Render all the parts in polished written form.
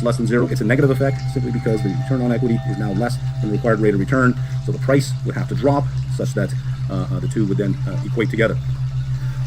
less than zero. It's a negative effect simply because the return on equity is now less than the required rate of return. So the price would have to drop such that the two would then equate together.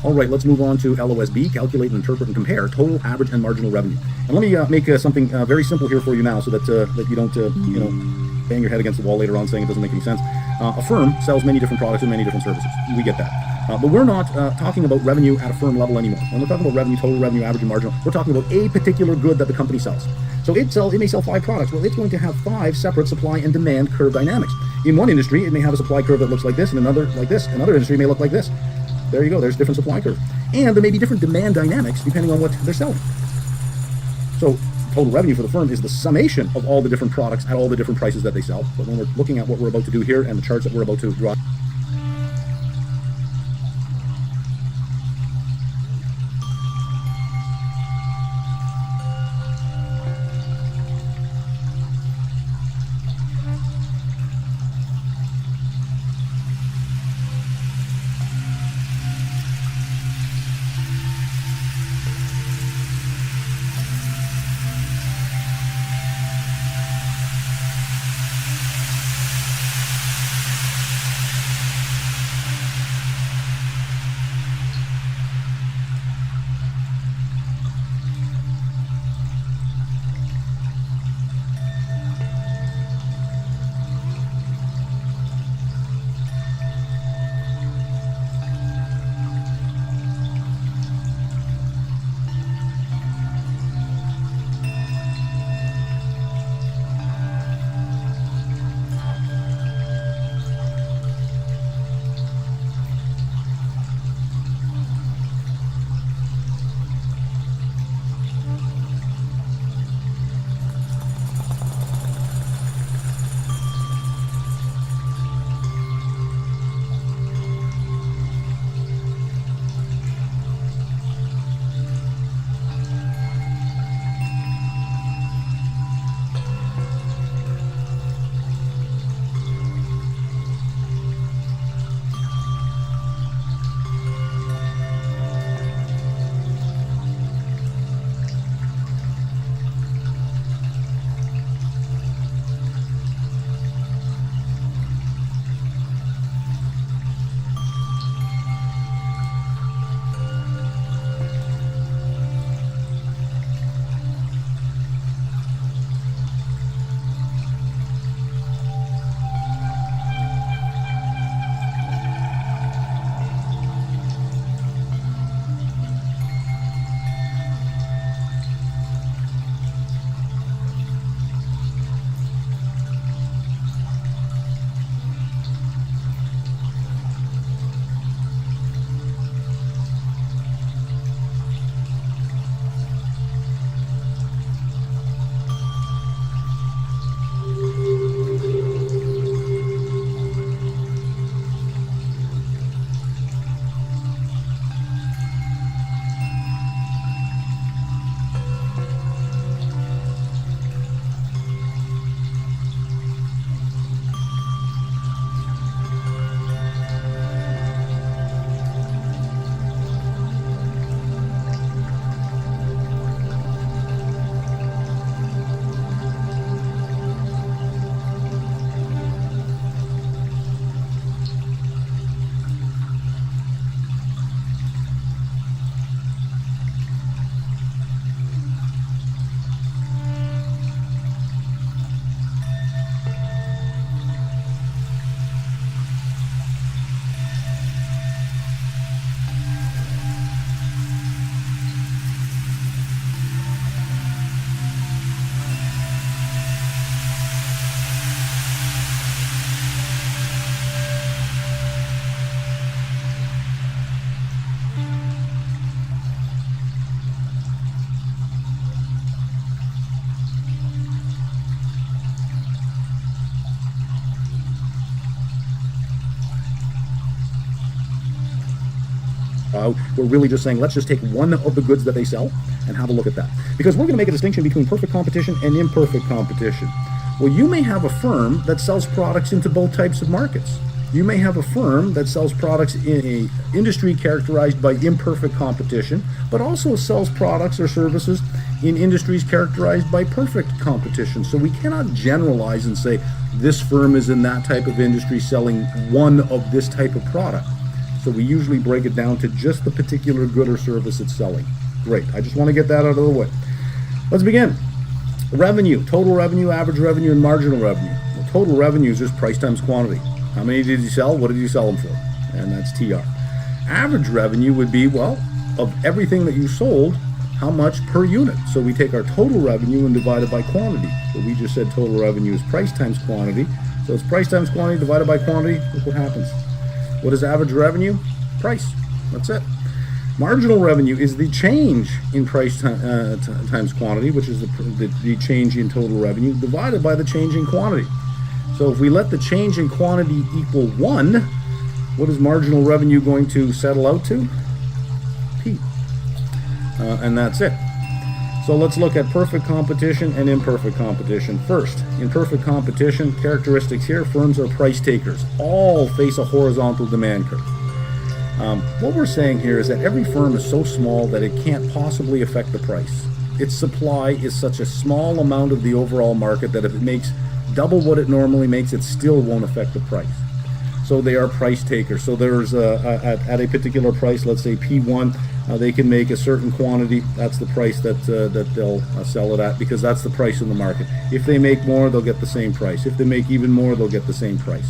All right, let's move on to LOSB, calculate and interpret and compare total, average, and marginal revenue. And let me make something very simple here for you now so that, that you don't, bang your head against the wall later on saying it doesn't make any sense. A firm sells many different products and many different services. We get that. But we're not talking about revenue at a firm level anymore. When we're talking about revenue, total revenue, average, and marginal, we're talking about a particular good that the company sells. So it may sell 5 products. Well, it's going to have 5 separate supply and demand curve dynamics. In one industry, it may have a supply curve that looks like this, and another like this. Another industry may look like this. There you go. There's different supply curve. And there may be different demand dynamics depending on what they're selling. So total revenue for the firm is the summation of all the different products at all the different prices that they sell. But when we're looking at what we're about to do here and the charts that we're about to draw, We're really just saying, let's just take one of the goods that they sell and have a look at that. Because we're going to make a distinction between perfect competition and imperfect competition. Well, you may have a firm that sells products into both types of markets. You may have a firm that sells products in an industry characterized by imperfect competition, but also sells products or services in industries characterized by perfect competition. So we cannot generalize and say this firm is in that type of industry selling one of this type of product. So we usually break it down to just the particular good or service it's selling. Great, I just want to get that out of the way. Let's begin. Revenue, total revenue, average revenue, and marginal revenue. Well, total revenue is just price times quantity. How many did you sell? What did you sell them for? And that's TR. Average revenue would be, well, of everything that you sold, how much per unit? So we take our total revenue and divide it by quantity. So we just said total revenue is price times quantity. So it's price times quantity divided by quantity. Look what happens. What is average revenue? Price. That's it. Marginal revenue is the change in price times quantity, which is the change in total revenue, divided by the change in quantity. So if we let the change in quantity equal 1, what is marginal revenue going to settle out to? P. And that's it. So let's look at perfect competition and imperfect competition. First, in perfect competition, characteristics here, firms are price takers. All face a horizontal demand curve. What we're saying here is that every firm is so small that it can't possibly affect the price. Its supply is such a small amount of the overall market that if it makes double what it normally makes, it still won't affect the price. So they are price takers. So there's at a particular price, let's say P1, they can make a certain quantity. That's the price that they'll sell it at, because that's the price in the market. If they make more, they'll get the same price. If they make even more, they'll get the same price.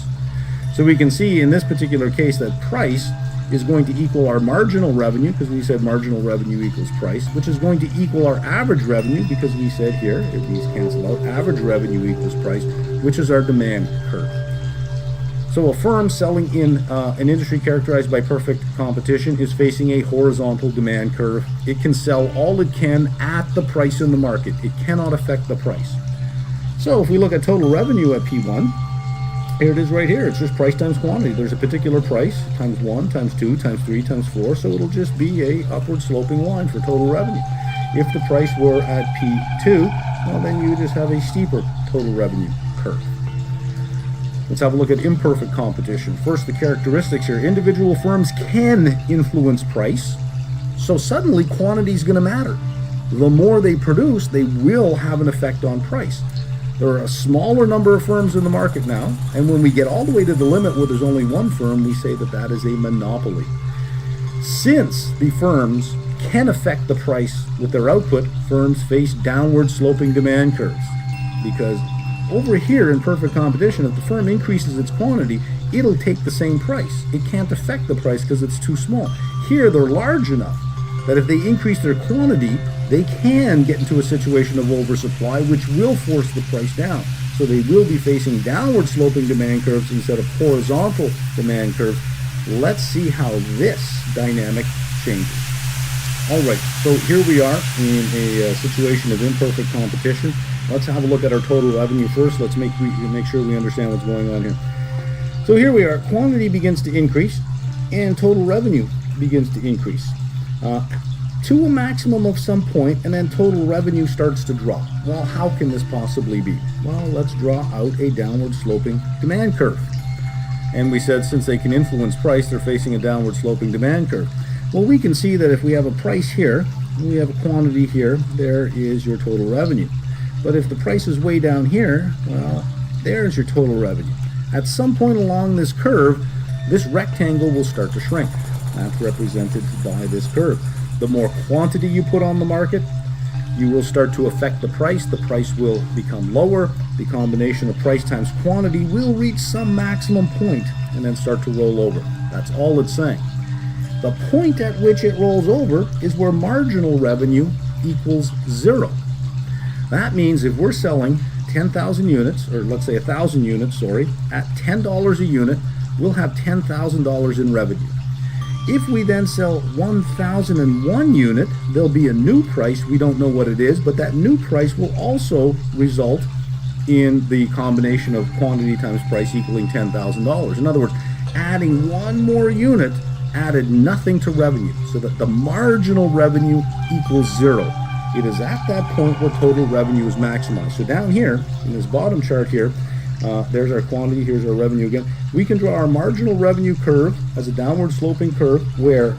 So we can see in this particular case that price is going to equal our marginal revenue, because we said marginal revenue equals price, which is going to equal our average revenue, because we said here, if these cancel out, average revenue equals price, which is our demand curve. So a firm selling in an industry characterized by perfect competition is facing a horizontal demand curve. It can sell all it can at the price in the market. It cannot affect the price. So if we look at total revenue at P1, here it is right here. It's just price times quantity. There's a particular price, times 1, times 2, times 3, times 4. So it'll just be a upward sloping line for total revenue. If the price were at P2, well, then you would just have a steeper total revenue curve. Let's have a look at imperfect competition. First, the characteristics here. Individual firms can influence price. So suddenly quantity is going to matter. The more they produce, they will have an effect on price. There are a smaller number of firms in the market now, and when we get all the way to the limit where there's only one firm, we say that that is a monopoly. Since the firms can affect the price with their output, firms face downward sloping demand curves. Because over here in perfect competition, if the firm increases its quantity, it'll take the same price. It can't affect the price because it's too small. Here they're large enough that if they increase their quantity, they can get into a situation of oversupply, which will force the price down. So they will be facing downward sloping demand curves instead of horizontal demand curves. Let's see how this dynamic changes. All right, so here we are in a situation of imperfect competition. Let's have a look at our total revenue first. Let's make sure we understand what's going on here. So here we are. Quantity begins to increase, and total revenue begins to increase. To a maximum of some point, and then total revenue starts to drop. Well, how can this possibly be? Well, let's draw out a downward sloping demand curve. And we said since they can influence price, they're facing a downward sloping demand curve. Well, we can see that if we have a price here, and we have a quantity here, there is your total revenue. But if the price is way down here, well, there's your total revenue. At some point along this curve, this rectangle will start to shrink. That's represented by this curve. The more quantity you put on the market, you will start to affect the price. The price will become lower. The combination of price times quantity will reach some maximum point and then start to roll over. That's all it's saying. The point at which it rolls over is where marginal revenue equals 0. That means if we're selling 10,000 units, or let's say 1,000 units, at $10 a unit, we'll have $10,000 in revenue. If we then sell 1,001 unit, there'll be a new price. We don't know what it is, but that new price will also result in the combination of quantity times price equaling $10,000. In other words, adding one more unit added nothing to revenue, so that the marginal revenue equals 0. It is at that point where total revenue is maximized. So down here, in this bottom chart here, there's our quantity, here's our revenue again. We can draw our marginal revenue curve as a downward sloping curve where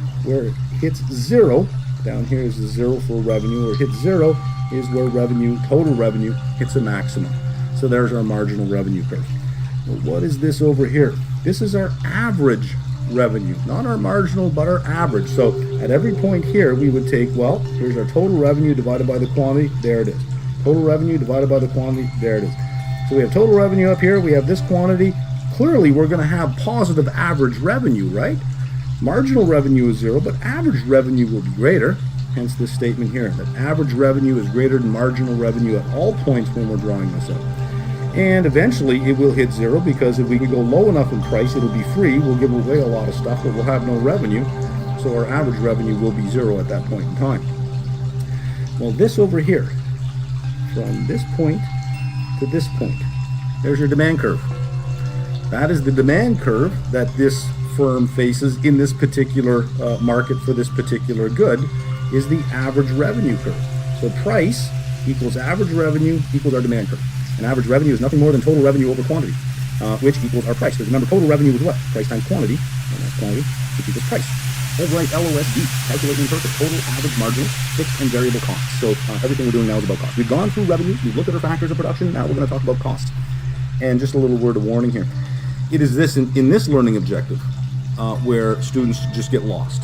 hits zero, down here is the zero for revenue, or hits zero is where revenue, total revenue, hits a maximum. So there's our marginal revenue curve. Well, what is this over here? This is our average revenue, not our marginal, but our average. So at every point here, we would take, well, here's our total revenue divided by the quantity, there it is. Total revenue divided by the quantity, there it is. So we have total revenue up here, we have this quantity. Clearly, we're going to have positive average revenue, right? Marginal revenue is zero, but average revenue will be greater. Hence this statement here, that average revenue is greater than marginal revenue at all points when we're drawing this out. And eventually it will hit zero, because if we can go low enough in price, it'll be free. We'll give away a lot of stuff, but we'll have no revenue. So our average revenue will be zero at that point in time. Well, this over here, from this point to this point, there's your demand curve. That is the demand curve that this firm faces in this particular market for this particular good, is the average revenue curve. So price equals average revenue equals our demand curve. And average revenue is nothing more than total revenue over quantity, which equals our price. Because remember, total revenue is what? Price times quantity, and that's quantity, which equals price. All right, LOSD, calculating interpret total average marginal, fixed and variable costs. So everything we're doing now is about cost. We've gone through revenue, we've looked at our factors of production, now we're going to talk about costs. And just a little word of warning here. It is this, in this learning objective, where students just get lost.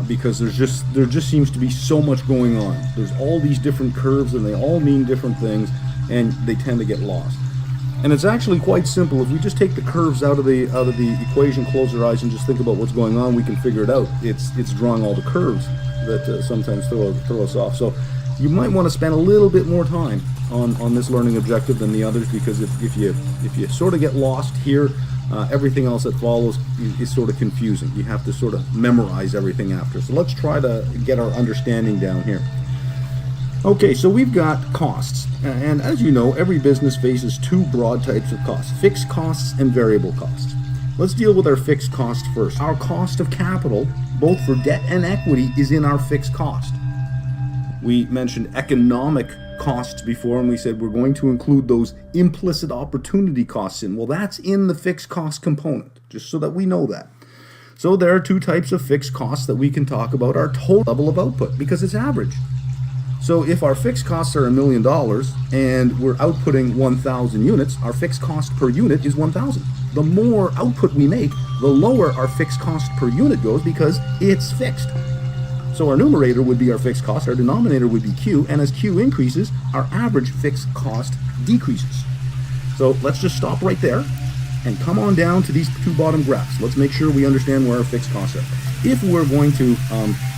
Because there just seems to be so much going on. There's all these different curves, and they all mean different things, and they tend to get lost. And it's actually quite simple. If we just take the curves out of the equation, close our eyes, and just think about what's going on, we can figure it out. It's drawing all the curves that sometimes throw us off. So you might want to spend a little bit more time on this learning objective than the others, because if you sort of get lost here, everything else that follows is sort of confusing. You have to sort of memorize everything after. So let's try to get our understanding down here. Okay, so we've got costs. And as you know, every business faces two broad types of costs: fixed costs and variable costs. Let's deal with our fixed cost first. Our cost of capital, both for debt and equity, is in our fixed cost. We mentioned economic costs before, and we said we're going to include those implicit opportunity costs in. Well, that's in the fixed cost component, just so that we know that. So there are two types of fixed costs that we can talk about: our total level of output, because it's average. So if our fixed costs are $1 million and we're outputting 1,000 units, our fixed cost per unit is 1,000. The more output we make, the lower our fixed cost per unit goes, because it's fixed. So our numerator would be our fixed cost, our denominator would be Q, and as Q increases, our average fixed cost decreases. So let's just stop right there and come on down to these two bottom graphs. Let's make sure we understand where our fixed costs are. If we're going to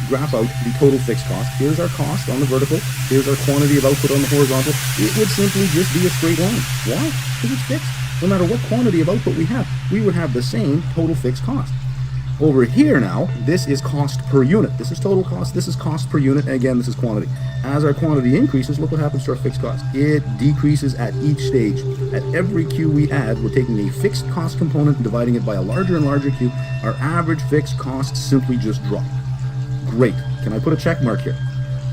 graph out the total fixed cost, here's our cost on the vertical, here's our quantity of output on the horizontal, it would simply just be a straight line. Why? Because it's fixed. No matter what quantity of output we have, we would have the same total fixed cost. Over here now, this is cost per unit. This is total cost, this is cost per unit, and again, this is quantity. As our quantity increases, look what happens to our fixed cost. It decreases at each stage. At every Q we add, we're taking a fixed cost component and dividing it by a larger and larger Q. Our average fixed costs simply just drop. Great. Can I put a check mark here?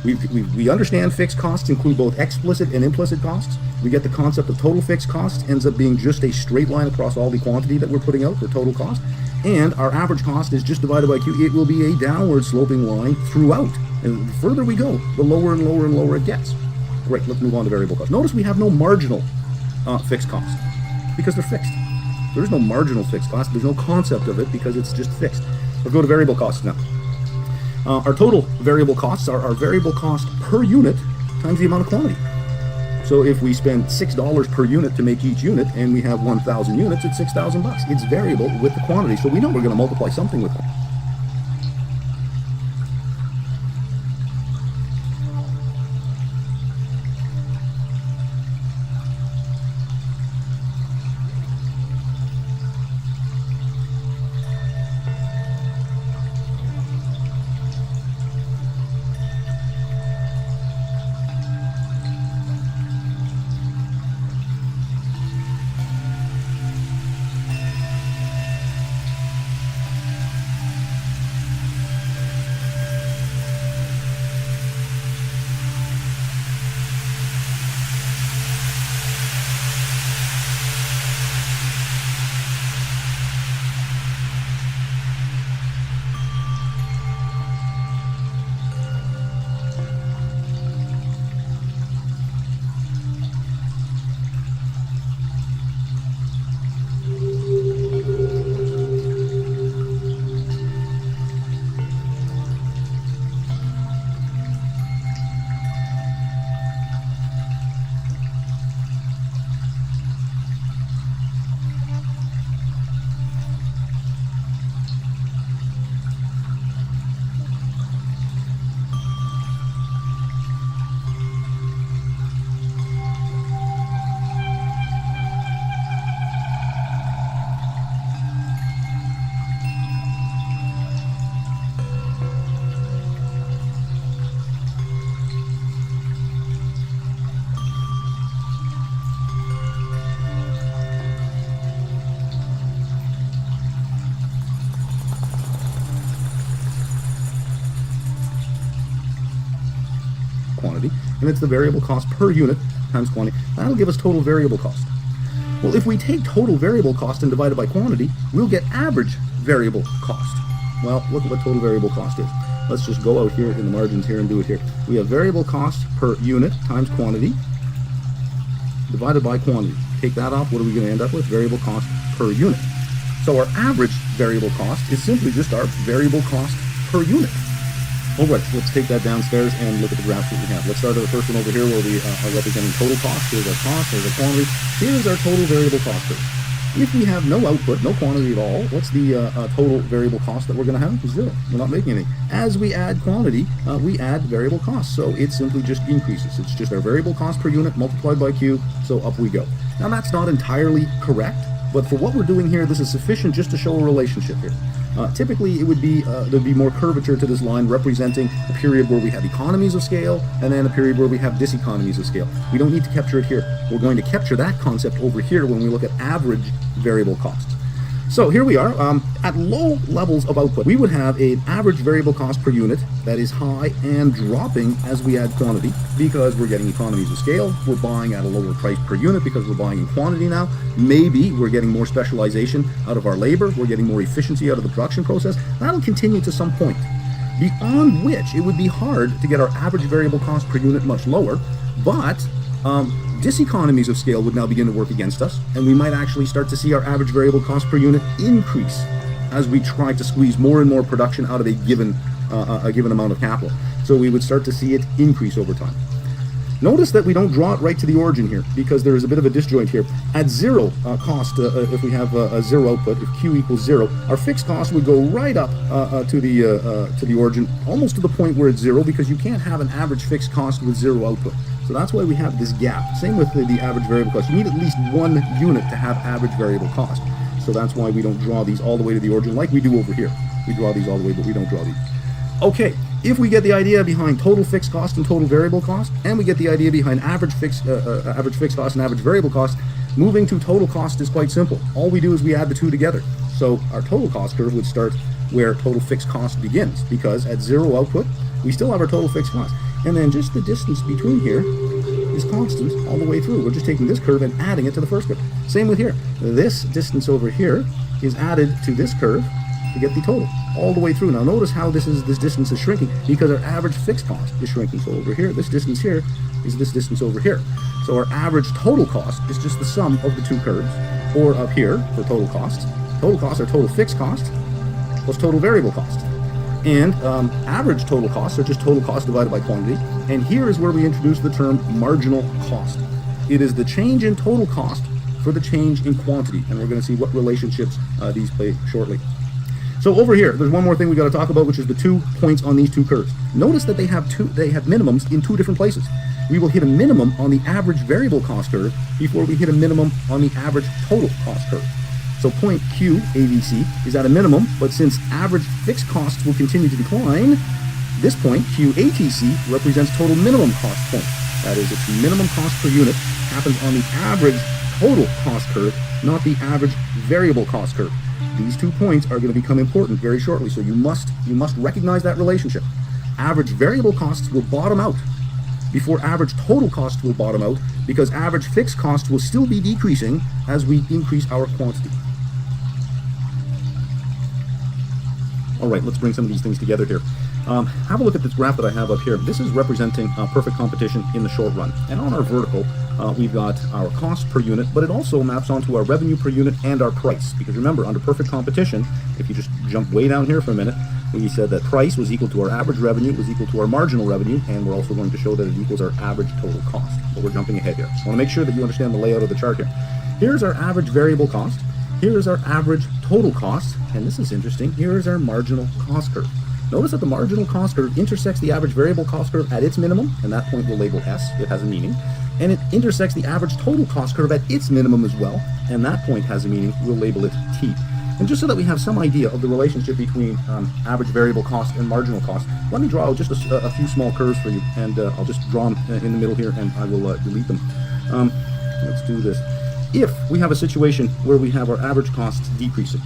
We understand fixed costs include both explicit and implicit costs. We get the concept of total fixed cost ends up being just a straight line across all the quantity that we're putting out for total cost. And our average cost is just divided by Q. It will be a downward sloping line throughout. And the further we go, the lower and lower and lower it gets. Great, let's move on to variable cost. Notice we have no marginal fixed cost, because they're fixed. There is no marginal fixed cost. There's no concept of it, because it's just fixed. Let's go to variable costs now. Our total variable costs are our variable cost per unit times the amount of quantity. So if we spend $6 per unit to make each unit, and we have 1,000 units, it's $6,000. It's variable with the quantity, so we know we're going to multiply something with quantity. quantity, and it's the variable cost per unit times quantity. That'll give us total variable cost. Well, if we take total variable cost and divide it by quantity, we'll get average variable cost. Well, look at what total variable cost is. Let's just go out here in the margins here and do it here. We have variable cost per unit times quantity divided by quantity. Take that off, what are we going to end up with? Variable cost per unit. So our average variable cost is simply just our variable cost per unit. All right, so let's take that downstairs and look at the graphs that we have. Let's start at the first one over here where we are representing total cost. Here's our cost, here's our quantity. Here's our total variable cost curve. If we have no output, no quantity at all, what's the total variable cost that we're going to have? Zero. We're not making anything. As we add quantity, we add variable cost. So it simply just increases. It's just our variable cost per unit multiplied by Q, so up we go. Now that's not entirely correct, but for what we're doing here, this is sufficient just to show a relationship here. Typically, it would be there'd be more curvature to this line representing a period where we have economies of scale and then a period where we have diseconomies of scale. We don't need to capture it here. We're going to capture that concept over here when we look at average variable costs. So here we are, at low levels of output, we would have an average variable cost per unit that is high and dropping as we add quantity because we're getting economies of scale. We're buying at a lower price per unit because we're buying in quantity now. Maybe we're getting more specialization out of our labor. We're getting more efficiency out of the production process. That'll continue to some point, beyond which it would be hard to get our average variable cost per unit much lower, but diseconomies of scale would now begin to work against us, and we might actually start to see our average variable cost per unit increase as we try to squeeze more and more production out of a given amount of capital. So we would start to see it increase over time. Notice that we don't draw it right to the origin here because there is a bit of a disjoint here. At zero cost, if we have a zero output, if Q equals zero, our fixed cost would go right up to the origin, almost to the point where it's zero, because you can't have an average fixed cost with zero output. So that's why we have this gap. Same with the average variable cost. You need at least one unit to have average variable cost. So that's why we don't draw these all the way to the origin like we do over here. We draw these all the way, but we don't draw these. Okay, if we get the idea behind total fixed cost and total variable cost, and we get the idea behind average fixed cost and average variable cost, moving to total cost is quite simple. All we do is we add the two together. So our total cost curve would start where total fixed cost begins, because at zero output, we still have our total fixed cost. And then just the distance between here is constant all the way through. We're just taking this curve and adding it to the first curve. Same with here. This distance over here is added to this curve to get the total all the way through. Now notice how this distance is shrinking because our average fixed cost is shrinking. So over here, this distance here is this distance over here. So our average total cost is just the sum of the two curves, or up here for total cost. Total costs are total fixed cost plus total variable cost. And average total costs are just total cost divided by quantity. And here is where we introduce the term marginal cost. It is the change in total cost for the change in quantity. And we're going to see what relationships these play shortly. So over here, there's one more thing we got to talk about, which is the 2 points on these two curves. Notice that they have minimums in 2 different places. We will hit a minimum on the average variable cost curve before we hit a minimum on the average total cost curve. So point Q, AVC, is at a minimum, but since average fixed costs will continue to decline, this point, Q, ATC, represents total minimum cost point. That is, its minimum cost per unit happens on the average total cost curve, not the average variable cost curve. These 2 points are going to become important very shortly, so you must recognize that relationship. Average variable costs will bottom out before average total costs will bottom out, because average fixed costs will still be decreasing as we increase our quantity. All right, let's bring some of these things together here. Have a look at this graph that I have up here. This is representing perfect competition in the short run. And on our vertical, we've got our cost per unit, but it also maps onto our revenue per unit and our price. Because remember, under perfect competition, if you just jump way down here for a minute, we said that price was equal to our average revenue, was equal to our marginal revenue, and we're also going to show that it equals our average total cost. But we're jumping ahead here. I want to make sure that you understand the layout of the chart here. Here's our average variable cost. Here is our average total cost, and this is interesting. Here is our marginal cost curve. Notice that the marginal cost curve intersects the average variable cost curve at its minimum, and that point we'll label S, it has a meaning. And it intersects the average total cost curve at its minimum as well, and that point has a meaning, we'll label it T. And just so that we have some idea of the relationship between average variable cost and marginal cost, let me draw just a few small curves for you, and I'll just draw them in the middle here, and I will delete them. Let's do this. If we have a situation where we have our average costs decreasing,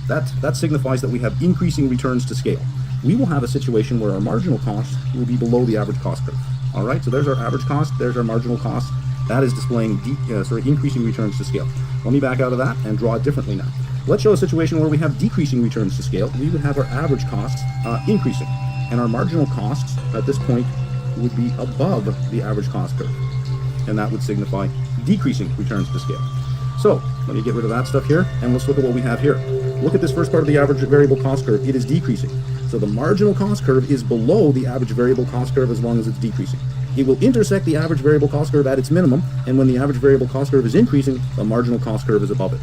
that signifies that we have increasing returns to scale. we will have a situation where our marginal cost will be below the average cost curve. All right, so there's our average cost, there's our marginal cost. That is displaying increasing returns to scale. Let me back out of that and draw it differently now. Let's show a situation where we have decreasing returns to scale. We would have our average costs increasing, and our marginal costs at this point would be above the average cost curve, and that would signify decreasing returns to scale. So let me get rid of that stuff here, and let's look at what we have here. Look at this first part of the average variable cost curve. It is decreasing. So the marginal cost curve is below the average variable cost curve as long as it's decreasing. It will intersect the average variable cost curve at its minimum, and when the average variable cost curve is increasing, the marginal cost curve is above it.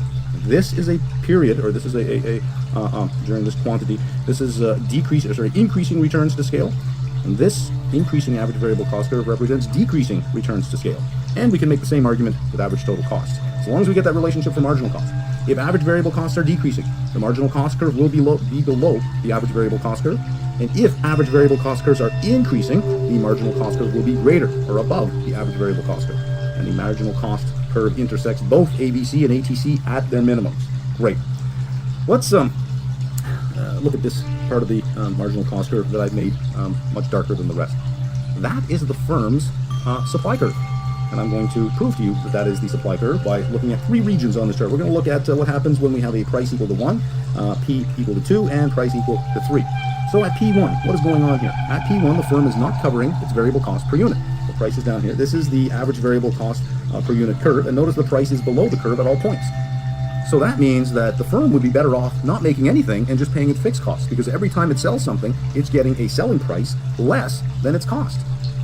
This is a period, or this is during this quantity, this is increasing returns to scale, and this increasing average variable cost curve represents decreasing returns to scale. And we can make the same argument with average total cost, as long as we get that relationship for marginal cost. If average variable costs are decreasing, the marginal cost curve will be below the average variable cost curve. And if average variable cost curves are increasing, the marginal cost curve will be greater or above the average variable cost curve. And the marginal cost curve intersects both ABC and ATC at their minimums. Great. Let's look at this part of the marginal cost curve that I've made much darker than the rest. That is the firm's supply curve. And I'm going to prove to you that that is the supply curve by looking at three regions on this chart. We're going to look at what happens when we have a price equal to 1, P equal to 2, and price equal to 3. So at P1, what is going on here? At P1, the firm is not covering its variable cost per unit. The price is down here. This is the average variable cost per unit curve, and notice the price is below the curve at all points. So that means that the firm would be better off not making anything and just paying its fixed costs, because every time it sells something, it's getting a selling price less than its cost.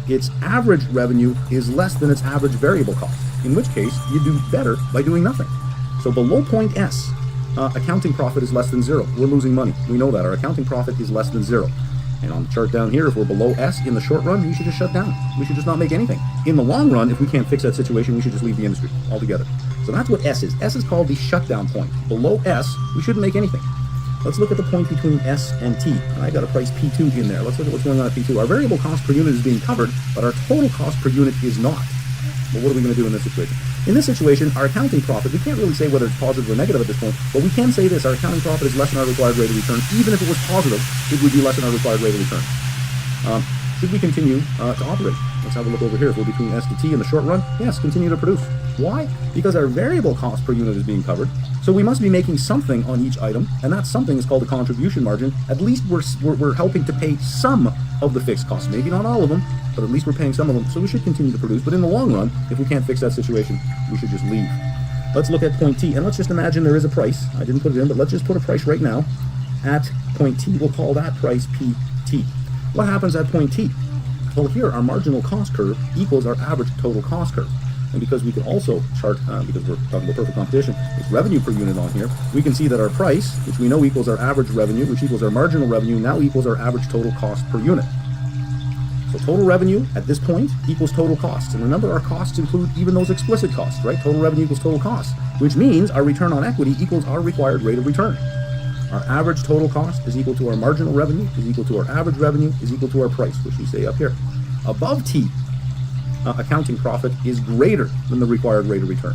Its average revenue is less than its average variable cost, in which case you do better by doing nothing. So below point S, accounting profit is less than 0. We're losing money. We know that. Our accounting profit is less than 0. And on the chart down here, if we're below S in the short run, we should just shut down. We should just not make anything. In the long run, if we can't fix that situation, we should just leave the industry altogether. So that's what S is. S is called the shutdown point. Below S, we shouldn't make anything. Let's look at the point between S and T. I got a price P2 in there. Let's look at what's going on at P2. Our variable cost per unit is being covered, but our total cost per unit is not. Well, what are we going to do in this situation? In this situation, our accounting profit, we can't really say whether it's positive or negative at this point, but we can say this: our accounting profit is less than our required rate of return. Even if it was positive, it would be less than our required rate of return. Should we continue to operate? Let's have a look over here. If we're between S to T in the short run, yes, continue to produce. Why? Because our variable cost per unit is being covered, so we must be making something on each item, and that something is called the contribution margin. At least we're helping to pay some of the fixed costs. Maybe not all of them, but at least we're paying some of them, so we should continue to produce. But in the long run, if we can't fix that situation, we should just leave. Let's look at point T, and let's just imagine there is a price. I didn't put it in, but let's just put a price right now at point T. We'll call that price PT. What happens at point T? Well, here our marginal cost curve equals our average total cost curve. And because we can also chart, because we're talking about perfect competition, it's revenue per unit on here, we can see that our price, which we know equals our average revenue, which equals our marginal revenue, now equals our average total cost per unit. So total revenue at this point equals total costs. And remember, our costs include even those explicit costs, right? Total revenue equals total costs, which means our return on equity equals our required rate of return. Our average total cost is equal to our marginal revenue, is equal to our average revenue, is equal to our price, which we say up here. Above T, accounting profit is greater than the required rate of return.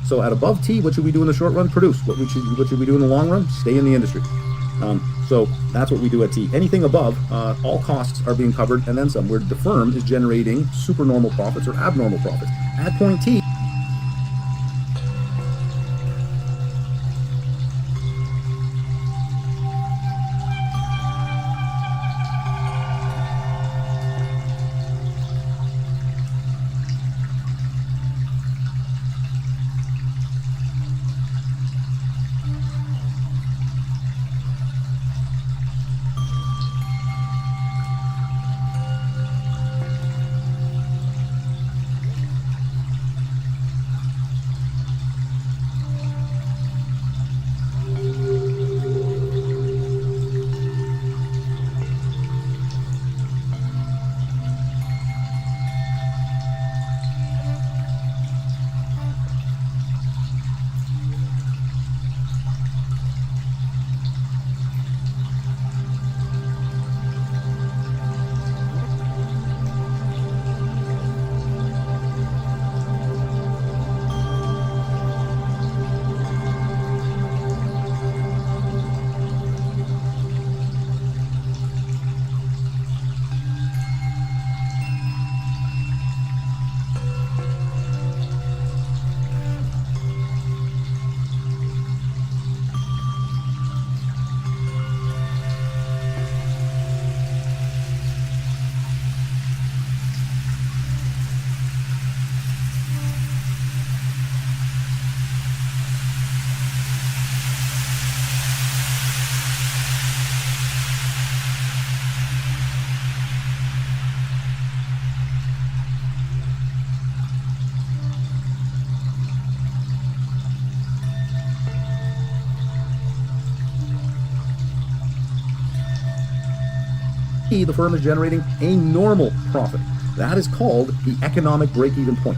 So at above T, what should we do in the short run? Produce. What should we do in the long run? Stay in the industry. So that's what we do at T. Anything above, all costs are being covered and then some, where the firm is generating supernormal profits or abnormal profits. At point T, P, the firm is generating a normal profit. That is called the economic break-even point.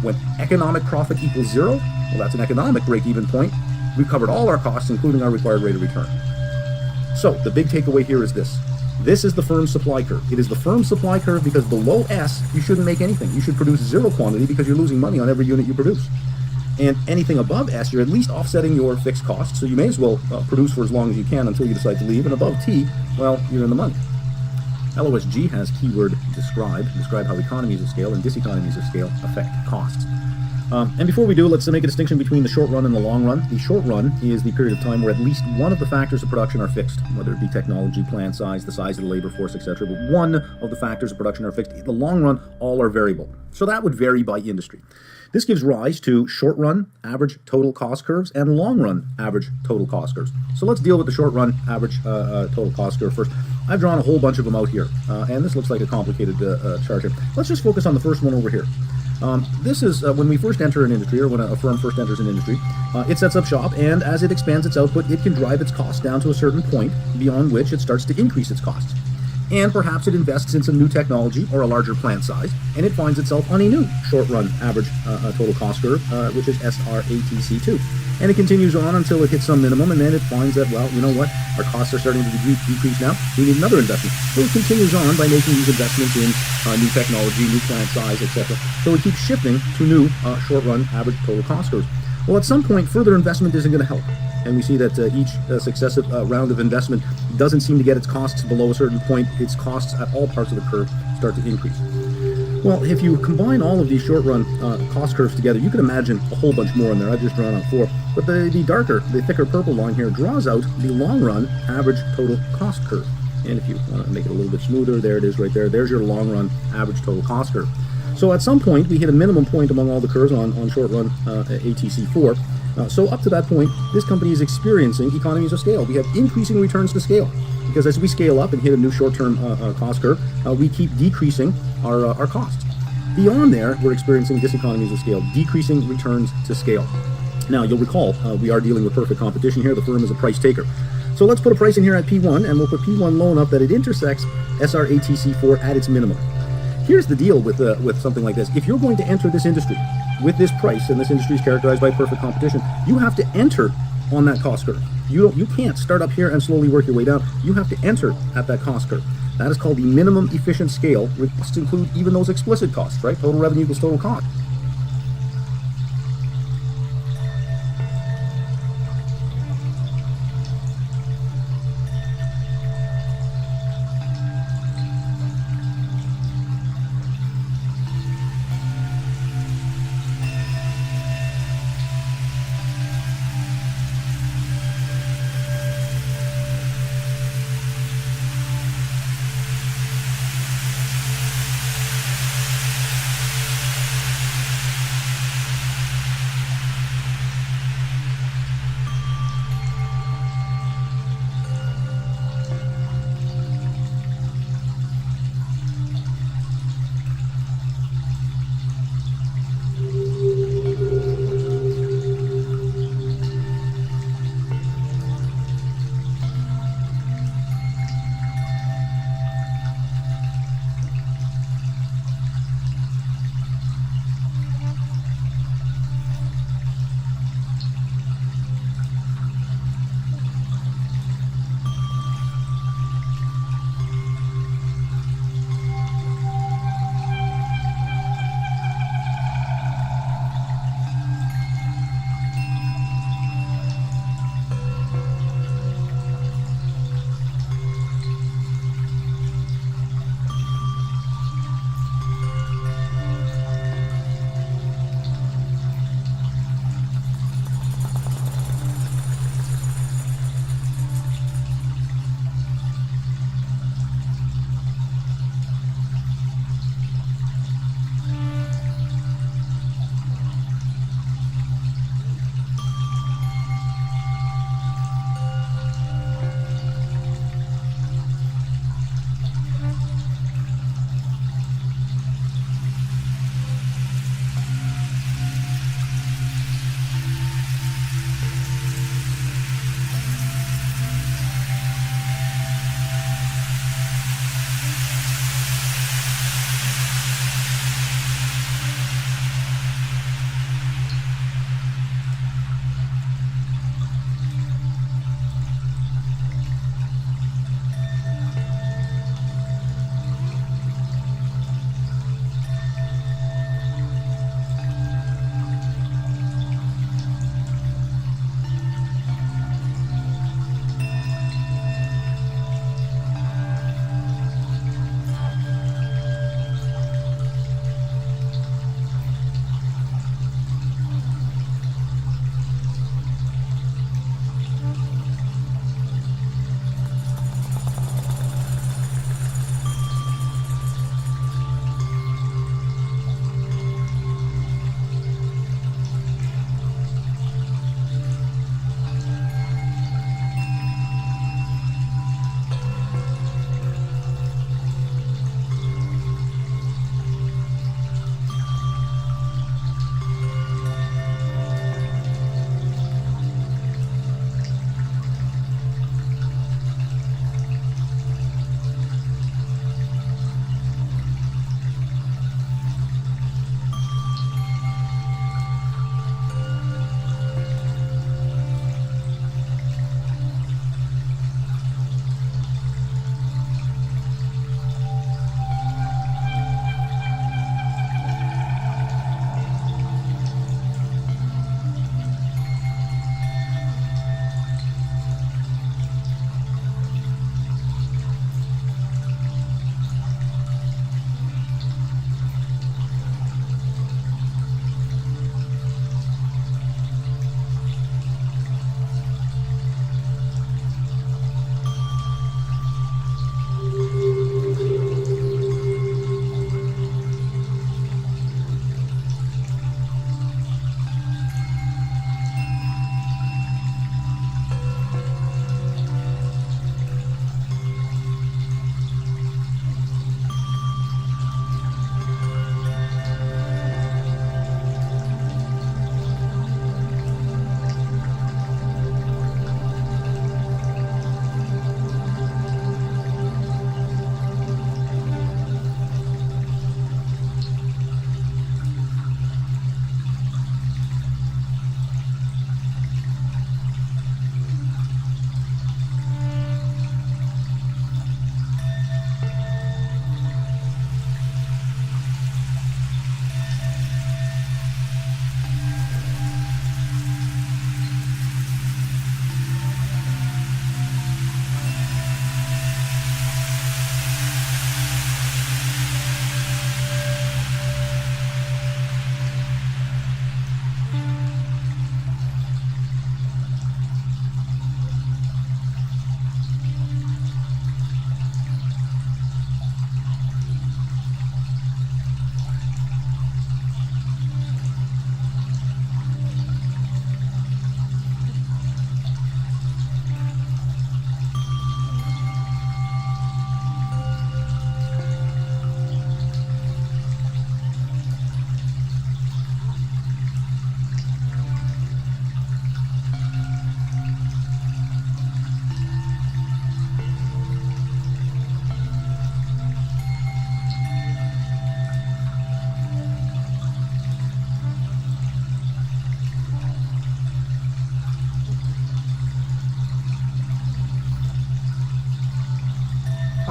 When economic profit equals zero, well, that's an economic break-even point. We've covered all our costs, including our required rate of return. So the big takeaway here is this. This is the firm's supply curve. It is the firm's supply curve because below S, you shouldn't make anything. You should produce zero quantity because you're losing money on every unit you produce. And anything above S, you're at least offsetting your fixed costs, so you may as well produce for as long as you can until you decide to leave. And above T, well, you're in the money. LOSG has keyword describe how economies of scale and diseconomies of scale affect costs. And before we do, let's make a distinction between the short run and the long run. The short run is the period of time where at least one of the factors of production are fixed, whether it be technology, plant size, the size of the labor force, etc. But one of the factors of production are fixed. The long run, all are variable. So that would vary by industry. This gives rise to short run average total cost curves and long run average total cost curves. So let's deal with the short run average total cost curve first. I've drawn a whole bunch of them out here, and this looks like a complicated chart here. Let's just focus on the first one over here. This is when we first enter an industry, or when a firm first enters an industry, it sets up shop, and as it expands its output, it can drive its costs down to a certain point, beyond which it starts to increase its costs. And perhaps it invests in some new technology or a larger plant size, and it finds itself on a new short-run average total cost curve, which is SRATC2. And it continues on until it hits some minimum, and then it finds that, well, you know what, our costs are starting to decrease now, we need another investment. So it continues on by making these investments in new technology, new plant size, etc. So it keeps shifting to new short-run average total cost curves. Well, at some point, further investment isn't going to help. And we see that each successive round of investment doesn't seem to get its costs below a certain point. Its costs at all parts of the curve start to increase. Well, if you combine all of these short-run cost curves together, you can imagine a whole bunch more in there. I've just drawn out 4. But the thicker purple line here draws out the long-run average total cost curve. And if you want to make it a little bit smoother, there it is right there. There's your long-run average total cost curve. So at some point, we hit a minimum point among all the curves on short-run ATC4. So up to that point, this company is experiencing economies of scale. We have increasing returns to scale, because as we scale up and hit a new short-term cost curve, we keep decreasing our costs. Beyond there, we're experiencing diseconomies of scale, decreasing returns to scale. Now, you'll recall, we are dealing with perfect competition here. The firm is a price taker. So let's put a price in here at P1, and we'll put P1 low enough that it intersects SRATC4 at its minimum. Here's the deal with something like this. If you're going to enter this industry with this price, and this industry is characterized by perfect competition, you have to enter on that cost curve. You can't start up here and slowly work your way down. You have to enter at that cost curve. That is called the minimum efficient scale, which must include even those explicit costs, right? Total revenue equals total cost.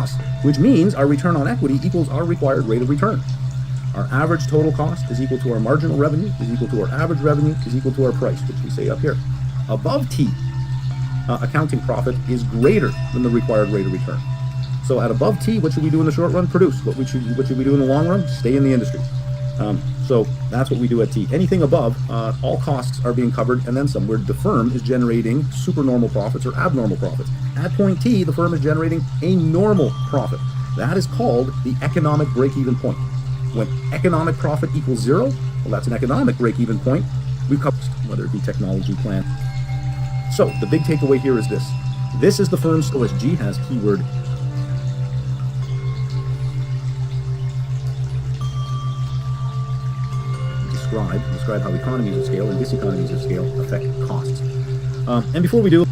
costs, which means our return on equity equals our required rate of return. Our average total cost is equal to our marginal revenue, is equal to our average revenue, is equal to our price, which we say up here. Above T, accounting profit is greater than the required rate of return. So at above T, what should we do in the short run? Produce. What should we do in the long run? Stay in the industry. So that's what we do at T. Anything above, all costs are being covered and then some, where the firm is generating supernormal profits or abnormal profits. At point T, the firm is generating a normal profit. That is called the economic break-even point. When economic profit equals zero, well, that's an economic break-even point. We cover, whether it be technology plan. So the big takeaway here is this. This is the firm's OSG has keyword describe how economies of scale and diseconomies of scale affect costs. And before we do,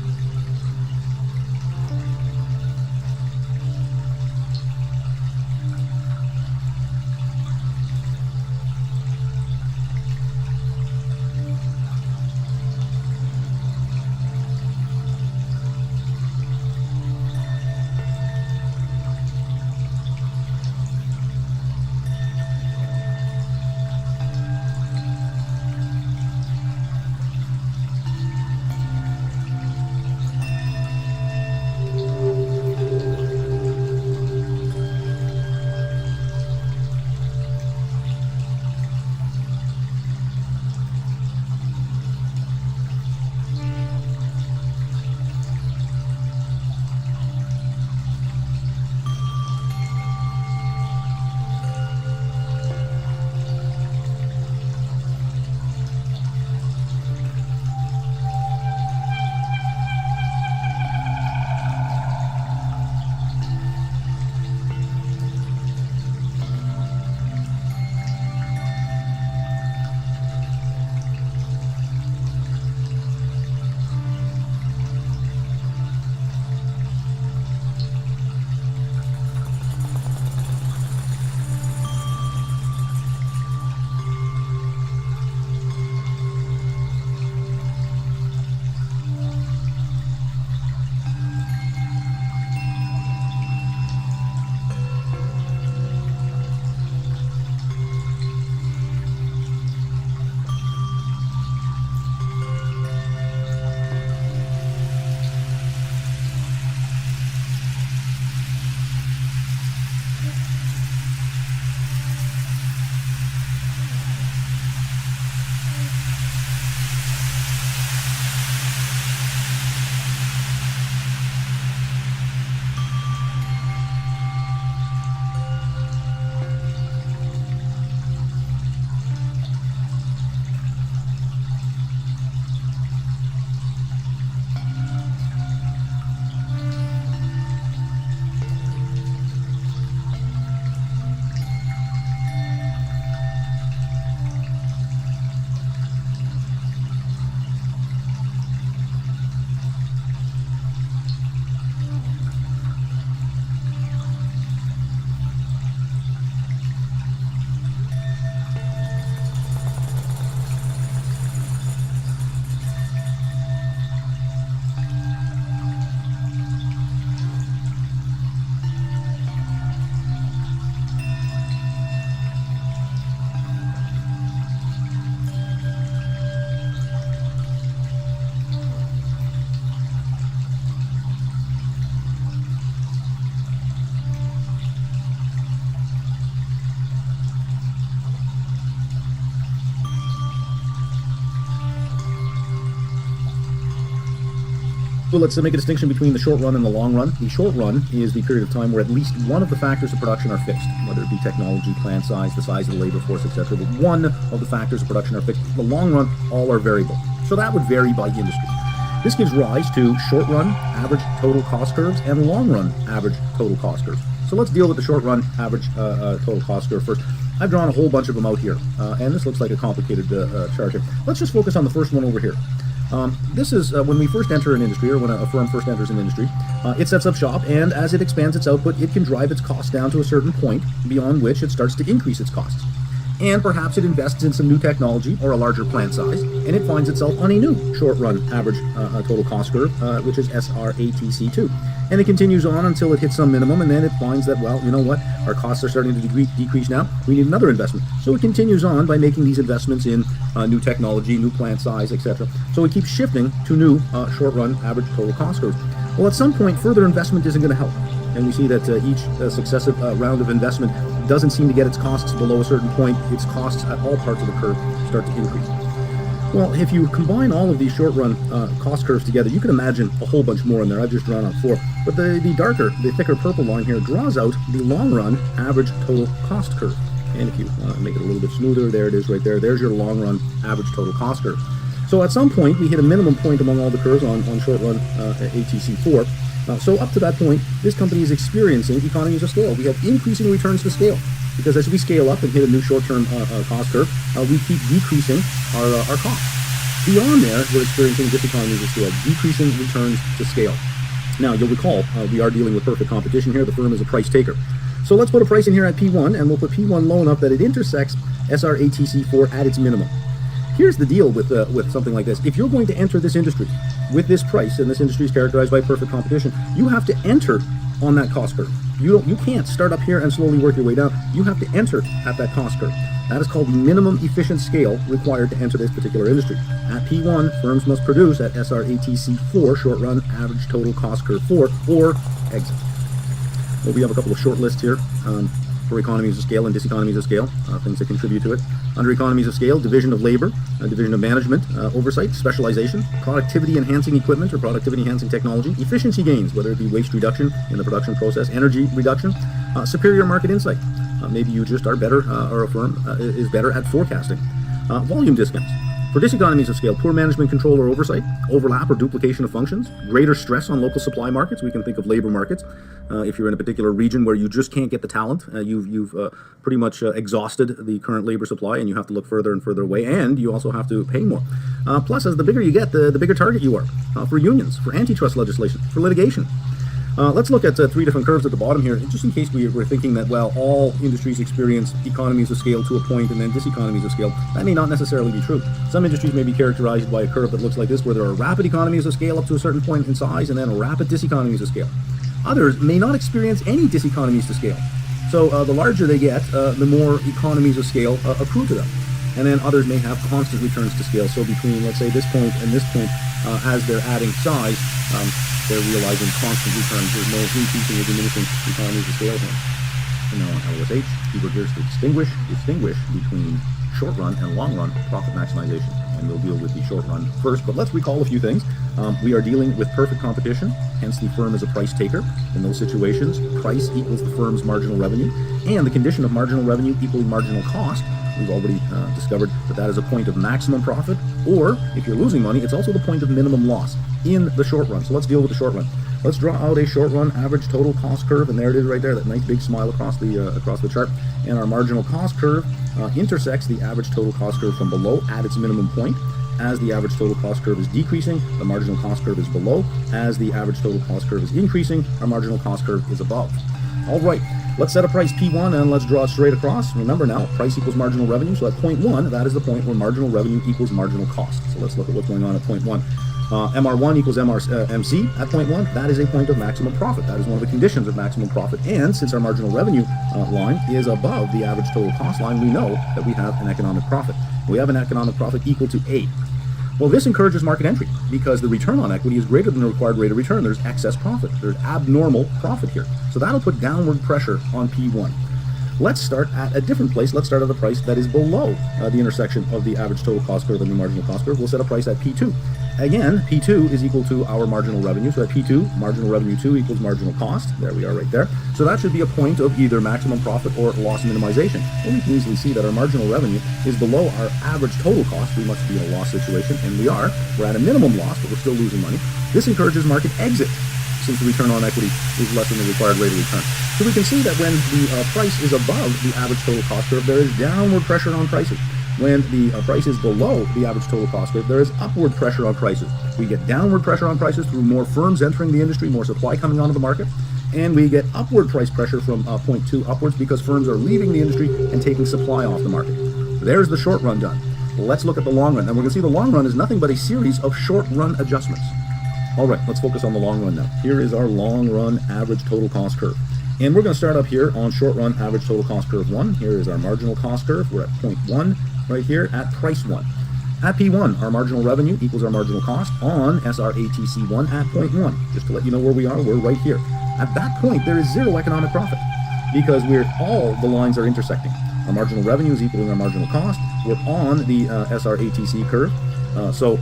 well, let's make a distinction between the short run and the long run. The short run is the period of time where at least one of the factors of production are fixed, whether it be technology, plant size, the size of the labor force, etc. But one of the factors of production are fixed. The long run, all are variable. So that would vary by industry. This gives rise to short run average total cost curves and long run average total cost curves. So let's deal with the short run average total cost curve first. I've drawn a whole bunch of them out here, and this looks like a complicated chart here. Let's just focus on the first one over here. This is when we first enter an industry, or when a firm first enters an industry, it sets up shop, and as it expands its output, it can drive its costs down to a certain point, beyond which it starts to increase its costs. and perhaps it invests in some new technology or a larger plant size, and it finds itself on a new short-run average total cost curve, which is SRATC2. And it continues on until it hits some minimum, and then it finds that, well, you know what, our costs are starting to decrease now, we need another investment. So it continues on by making these investments in new technology, new plant size, etc. So it keeps shifting to new short-run average total cost curves. Well, at some point, further investment isn't going to help. And we see that each successive round of investment doesn't seem to get its costs below a certain point. Its costs at all parts of the curve start to increase. Well, if you combine all of these short-run cost curves together, you can imagine a whole bunch more in there. I've just drawn out 4. But the thicker purple line here draws out the long-run average total cost curve. And if you want to make it a little bit smoother, there it is right there. There's your long-run average total cost curve. So at some point, we hit a minimum point among all the curves on short-run ATC4. So up to that point, this company is experiencing economies of scale. We have increasing returns to scale, because as we scale up and hit a new short-term cost curve, we keep decreasing our costs. Beyond there, we're experiencing diseconomies of scale, decreasing returns to scale. Now, you'll recall, we are dealing with perfect competition here. The firm is a price taker. So let's put a price in here at P1, and we'll put P1 low enough that it intersects SRATC4 at its minimum. Here's the deal with something like this. If you're going to enter this industry with this price, and this industry is characterized by perfect competition, you have to enter on that cost curve. You can't start up here and slowly work your way down. You have to enter at that cost curve. That is called minimum efficient scale required to enter this particular industry. At P1, firms must produce at SRATC4, short run average total cost curve 4, or exit. Well, we have a couple of short lists here for economies of scale and diseconomies of scale, things that contribute to it. Under economies of scale, division of labor, division of management, oversight, specialization, productivity enhancing equipment or productivity enhancing technology, efficiency gains, whether it be waste reduction in the production process, energy reduction, superior market insight. Maybe you just are better, or a firm is better at forecasting. Volume discounts. For diseconomies of scale, poor management control or oversight, overlap or duplication of functions, greater stress on local supply markets. We can think of labor markets. If you're in a particular region where you just can't get the talent, you've pretty much exhausted the current labor supply, and you have to look further and further away, and you also have to pay more. Plus, as the bigger you get, the bigger target you are for unions, for antitrust legislation, for litigation. Let's look at 3 different curves at the bottom here, just in case we're thinking that, well, all industries experience economies of scale to a point and then diseconomies of scale. That may not necessarily be true. Some industries may be characterized by a curve that looks like this, where there are rapid economies of scale up to a certain point in size and then rapid diseconomies of scale. Others may not experience any diseconomies to scale. So the larger they get, the more economies of scale accrue to them. And then others may have constant returns to scale. So between, let's say, this point and this point, as they're adding size, they're realizing constant returns. There's no increasing or diminishing economies of scale here. And now on LOSH, keyword here is to distinguish between short run and long run profit maximization. And we'll deal with the short run first, but let's recall a few things. We are dealing with perfect competition, hence the firm is a price taker. In those situations, price equals the firm's marginal revenue, and the condition of marginal revenue equaling marginal cost. We've already discovered that is a point of maximum profit, or if you're losing money, it's also the point of minimum loss in the short run. So let's deal with the short run. Let's draw out a short run average total cost curve, and there it is right there, that nice big smile across the chart. And our marginal cost curve intersects the average total cost curve from below at its minimum point. As the average total cost curve is decreasing, the marginal cost curve is below. As the average total cost curve is increasing, our marginal cost curve is above. All right, let's set a price P1 and let's draw it straight across. Remember now, price equals marginal revenue. So at point 1, that is the point where marginal revenue equals marginal cost. So let's look at what's going on at point 1. MR1 equals MC at point 1. That is a point of maximum profit. That is one of the conditions of maximum profit. And since our marginal revenue line is above the average total cost line, we know that we have an economic profit. We have an economic profit equal to A. Well, this encourages market entry because the return on equity is greater than the required rate of return. There's excess profit. There's abnormal profit here. So that'll put downward pressure on P1. Let's start at a different place. Let's start at a price that is below the intersection of the average total cost curve and the marginal cost curve. We'll set a price at P2. Again, P2 is equal to our marginal revenue. So at P2, marginal revenue 2 equals marginal cost. There we are right there. So that should be a point of either maximum profit or loss minimization. And we can easily see that our marginal revenue is below our average total cost. We must be in a loss situation, and we are. We're at a minimum loss, but we're still losing money. This encourages market exit, since the return on equity is less than the required rate of return. So we can see that when the price is above the average total cost curve, there is downward pressure on prices. When the price is below the average total cost curve, there is upward pressure on prices. We get downward pressure on prices through more firms entering the industry, more supply coming onto the market. And we get upward price pressure from point 2 upwards because firms are leaving the industry and taking supply off the market. There's the short run done. Let's look at the long run. And we're going to see the long run is nothing but a series of short run adjustments. All right, let's focus on the long run now. Here is our long run average total cost curve. And we're going to start up here on short run average total cost curve 1. Here is our marginal cost curve. We're at point 1 right here at price 1. At P1, our marginal revenue equals our marginal cost on SRATC1 at point 1. Just to let you know where we are, we're right here. At that point, there is zero economic profit because all the lines are intersecting. Our marginal revenue is equal to our marginal cost. We're on the SRATC curve, so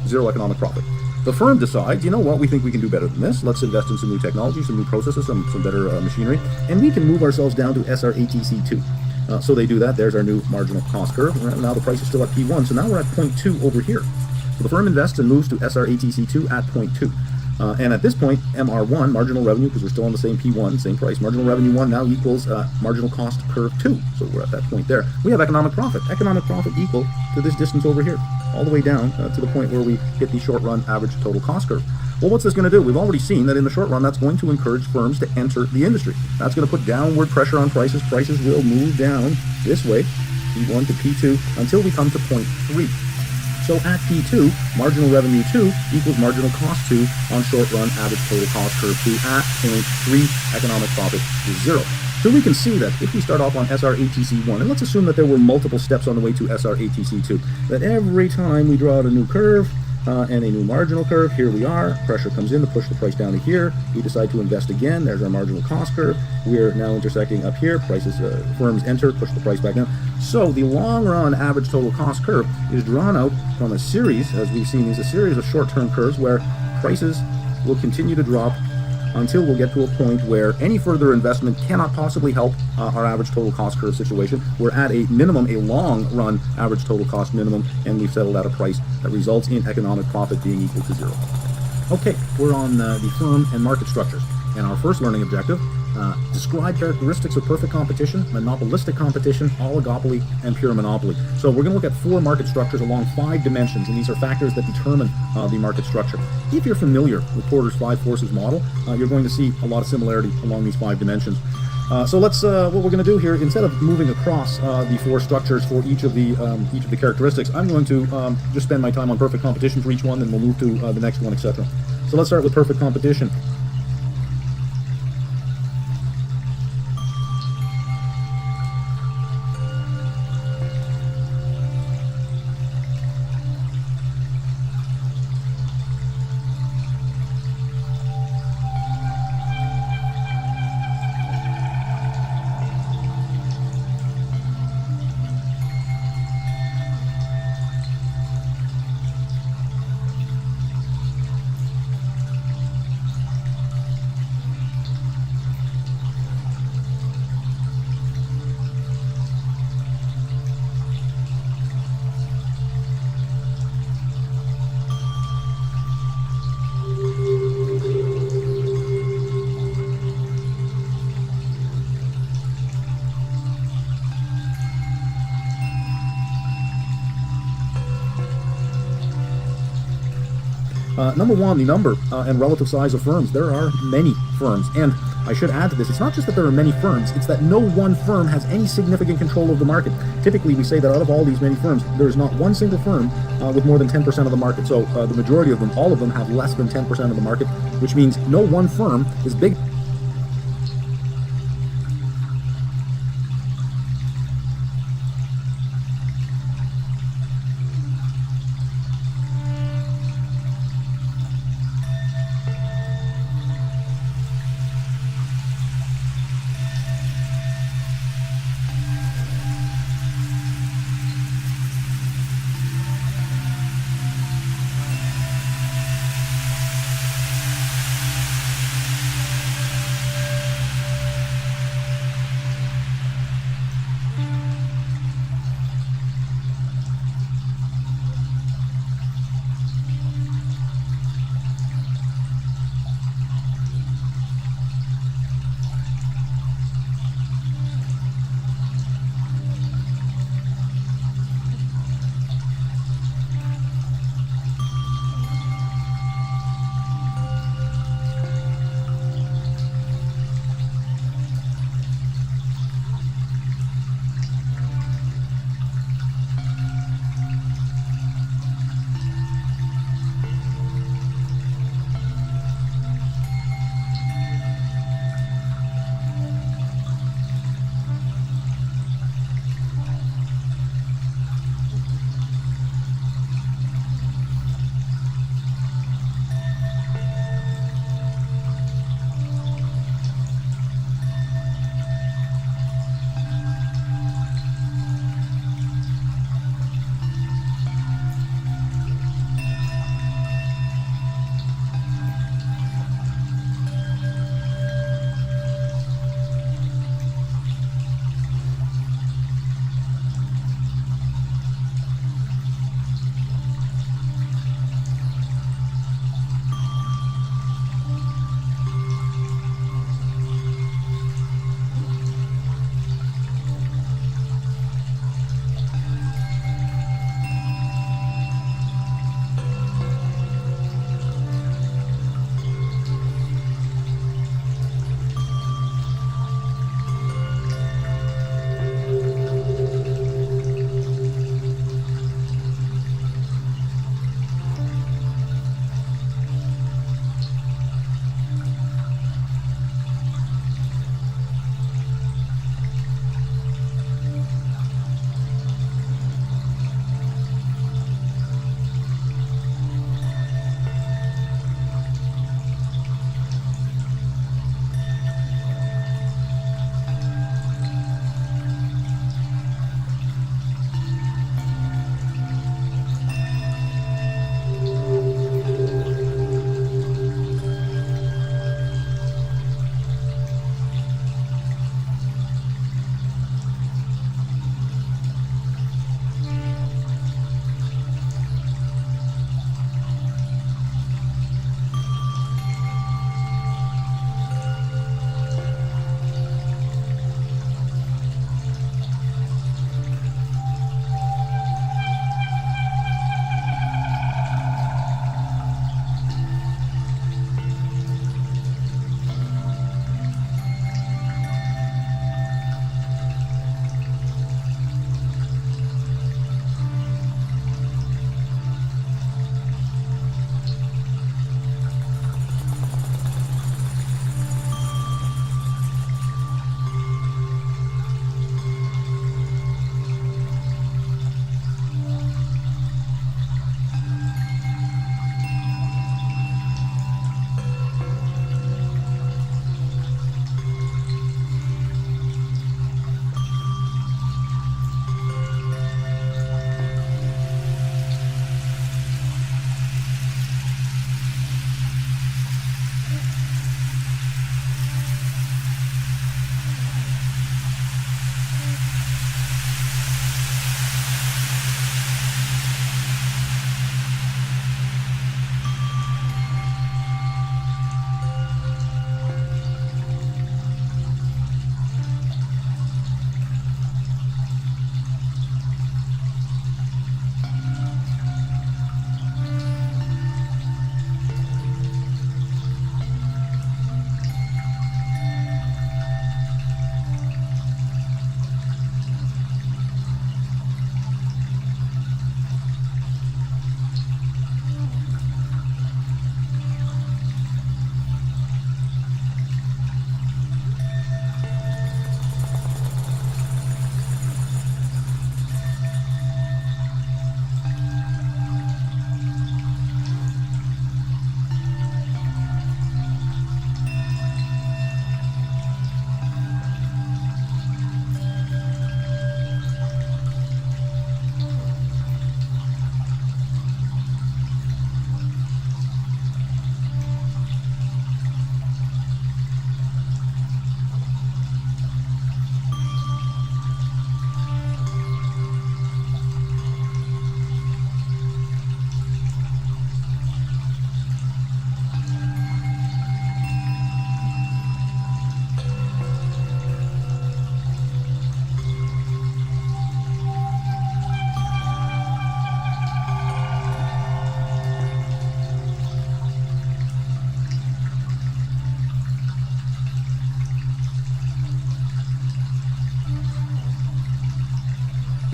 zero economic profit. The firm decides, you know what, we think we can do better than this. Let's invest in some new technology, some new processes, some better machinery, and we can move ourselves down to SRATC2. So they do that. There's our new marginal cost curve. Now the price is still at P1, so now we're at point 2 over here. So the firm invests and moves to SRATC2 at point 2. And at this point, MR1, marginal revenue, because we're still on the same P1, same price, marginal revenue 1 now equals marginal cost curve 2. So we're at that point there. We have economic profit. Economic profit equal to this distance over here, all the way down to the point where we hit the short run average total cost curve. Well, what's this going to do? We've already seen that in the short run, that's going to encourage firms to enter the industry. That's going to put downward pressure on prices. Prices will move down this way, P1 to P2, until we come to point 3. So at P2, marginal revenue 2 equals marginal cost 2 on short run average total cost curve 2 at point 3, economic profit is 0. So we can see that if we start off on SRATC1, and let's assume that there were multiple steps on the way to SRATC2, that every time we draw out a new curve and a new marginal curve, here we are, pressure comes in to push the price down to here, we decide to invest again, there's our marginal cost curve, we're now intersecting up here, prices, firms enter, push the price back down. So the long run average total cost curve is drawn out from a series, as we've seen, is a series of short-term curves where prices will continue to drop until we'll get to a point where any further investment cannot possibly help our average total cost curve situation. We're at a minimum, a long run average total cost minimum, and we've settled at a price that results in economic profit being equal to 0. Okay, we're on the firm and market structures. And our first learning objective, describe characteristics of perfect competition, monopolistic competition, oligopoly, and pure monopoly. So we're going to look at 4 market structures along 5 dimensions, and these are factors that determine the market structure. If you're familiar with Porter's 5 forces model, you're going to see a lot of similarity along these 5 dimensions. So let's, what we're going to do here, instead of moving across the 4 structures for each of the characteristics, I'm going to just spend my time on perfect competition for each one, then we'll move to the next one, etc. So let's start with perfect competition. Number one, the number and relative size of firms. There are many firms, and I should add to this, it's not just that there are many firms, it's that no one firm has any significant control of the market. Typically, we say that out of all these many firms, there is not one single firm with more than 10% of the market. So the majority of them, all of them, have less than 10% of the market, which means no one firm is big.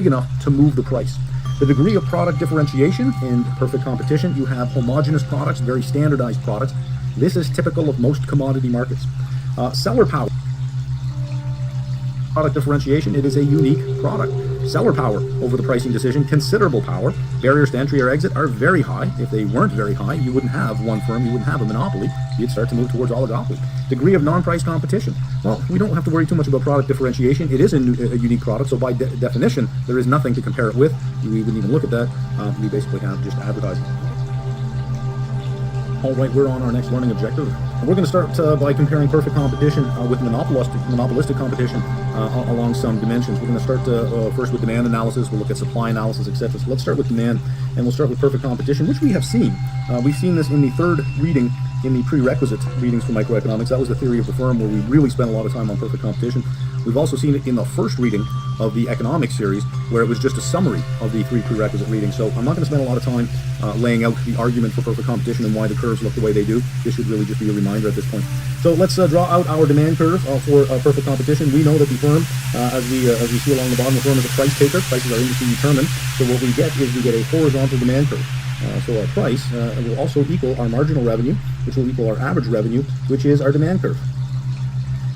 big enough to move the price. The degree of product differentiation in perfect competition, you have homogeneous products, very standardized products. This is typical of most commodity markets. Seller power. Product differentiation, it is a unique product. Seller power over the pricing decision, considerable power. Barriers to entry or exit are very high. If they weren't very high, you wouldn't have one firm, you wouldn't have a monopoly. You'd start to move towards oligopoly. Degree of non-price competition. Well, we don't have to worry too much about product differentiation. It is a unique product, so by definition, there is nothing to compare it with. We wouldn't even look at that. We basically have just advertising. All right, we're on our next learning objective. We're going to start by comparing perfect competition with monopolistic competition along some dimensions. We're going to start first with demand analysis. We'll look at supply analysis, etc. So let's start with demand, and we'll start with perfect competition, which we have seen. We've seen this in the third reading in the prerequisite readings for microeconomics. That was the theory of the firm, where we really spent a lot of time on perfect competition. We've also seen it in the first reading of the economics series, where it was just a summary of the 3 prerequisite readings. So I'm not going to spend a lot of time laying out the argument for perfect competition and why the curves look the way they do. This should really just be a reminder at this point. So let's draw out our demand curve for perfect competition. We know that the firm, as we see along the bottom, the firm is a price taker. Prices are industry determined. So what we get is we get a horizontal demand curve. So our price will also equal our marginal revenue, which will equal our average revenue, which is our demand curve.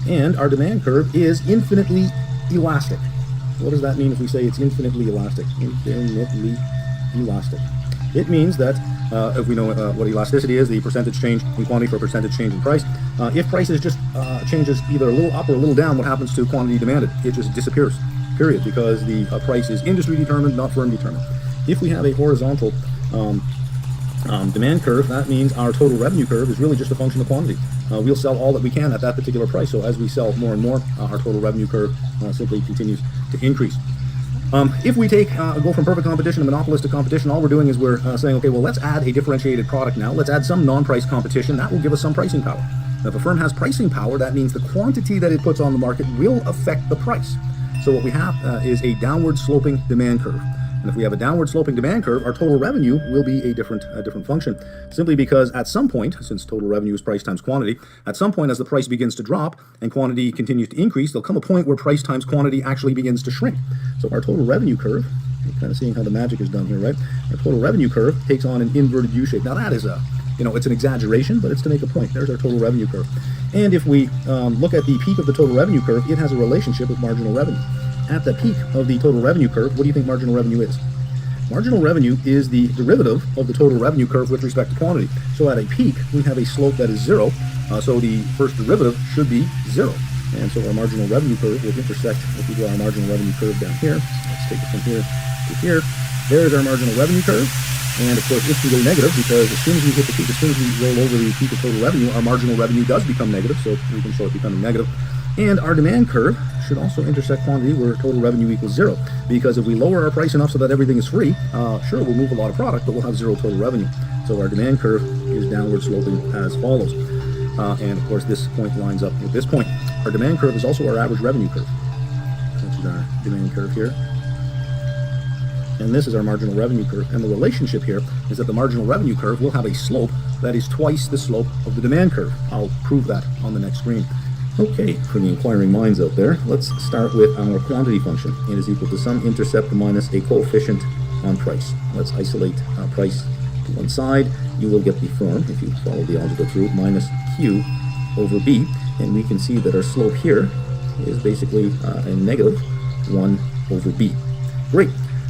And our demand curve is infinitely elastic. What does that mean if we say it's infinitely elastic? Infinitely elastic. It means that if we know what elasticity is, the percentage change in quantity for percentage change in price. If prices just changes either a little up or a little down, what happens to quantity demanded? It just disappears, period, because the price is industry determined, not firm determined. If we have a horizontal demand curve, that means our total revenue curve is really just a function of quantity. We'll sell all that we can at that particular price. So as we sell more and more, our total revenue curve simply continues to increase. If we go from perfect competition to monopolistic competition, all we're doing is we're saying, okay, well, let's add a differentiated product now. Let's add some non-price competition. That will give us some pricing power. Now, if a firm has pricing power, that means the quantity that it puts on the market will affect the price. So what we have is a downward sloping demand curve. And if we have a downward sloping demand curve, our total revenue will be a different function, simply because at some point, since total revenue is price times quantity, at some point as the price begins to drop and quantity continues to increase, there'll come a point where price times quantity actually begins to shrink. So our total revenue curve, you're kind of seeing how the magic is done here, right? Our total revenue curve takes on an inverted U shape. Now that is it's an exaggeration, but it's to make a point. There's our total revenue curve. And if we look at the peak of the total revenue curve, it has a relationship with marginal revenue. At the peak of the total revenue curve, what do you think marginal revenue is? Marginal revenue is the derivative of the total revenue curve with respect to quantity. So at a peak, we have a slope that is 0. So the first derivative should be 0. And so our marginal revenue curve will intersect, if we draw our marginal revenue curve down here, let's take it from here to here. There's our marginal revenue curve. And of course, if we go negative, because as soon as we hit the peak, as soon as we roll over the peak of total revenue, our marginal revenue does become negative. So we can show it becoming negative. And our demand curve should also intersect quantity where total revenue equals 0. Because if we lower our price enough so that everything is free, sure, we'll move a lot of product, but we'll have 0 total revenue. So our demand curve is downward sloping as follows. And of course, this point lines up with this point. Our demand curve is also our average revenue curve. This is our demand curve here. And this is our marginal revenue curve. And the relationship here is that the marginal revenue curve will have a slope that is twice the slope of the demand curve. I'll prove that on the next screen. Okay, for the inquiring minds out there, let's start with our quantity function. It is equal to some intercept minus a coefficient on price. Let's isolate price to one side. You will get the form, if you follow the algebra through, minus Q over B. And we can see that our slope here is basically a negative 1 over B. Great.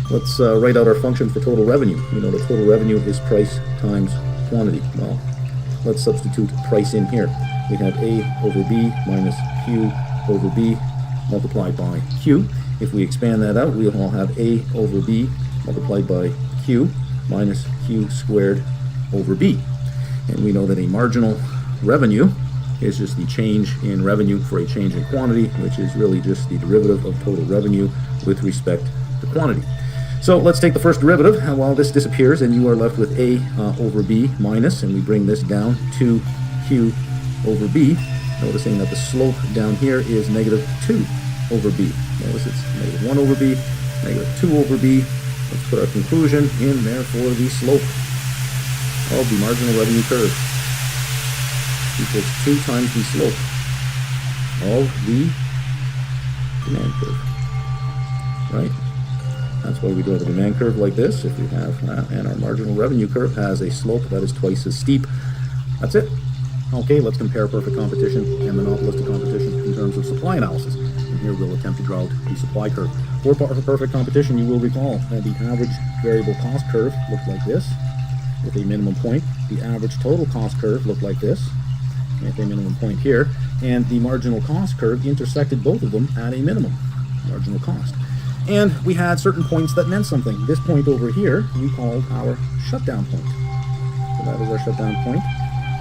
Let's write out our function for total revenue. We know that total revenue is price times quantity. Well, let's substitute price in here. We have A over B minus Q over B multiplied by Q. If we expand that out, we'll all have A over B multiplied by Q minus Q squared over B. And we know that a marginal revenue is just the change in revenue for a change in quantity, which is really just the derivative of total revenue with respect to quantity. So let's take the first derivative. While this disappears, and you are left with A over B minus, and we bring this down to Q over B, noticing that the slope down here is negative 2 over B. Notice it's negative 1 over B, negative 2 over B. Let's put our conclusion in there for the slope of the marginal revenue curve equals 2 times the slope of the demand curve, right? That's why we draw the demand curve like this. If we have, and our marginal revenue curve has a slope that is twice as steep. That's it. Okay, let's compare perfect competition and monopolistic competition in terms of supply analysis. And here we'll attempt to draw out the supply curve. For perfect competition, you will recall that the average variable cost curve looked like this, with a minimum point. The average total cost curve looked like this, with a minimum point here. And the marginal cost curve intersected both of them at a minimum, marginal cost. And we had certain points that meant something. This point over here, we called our shutdown point. So that is our shutdown point.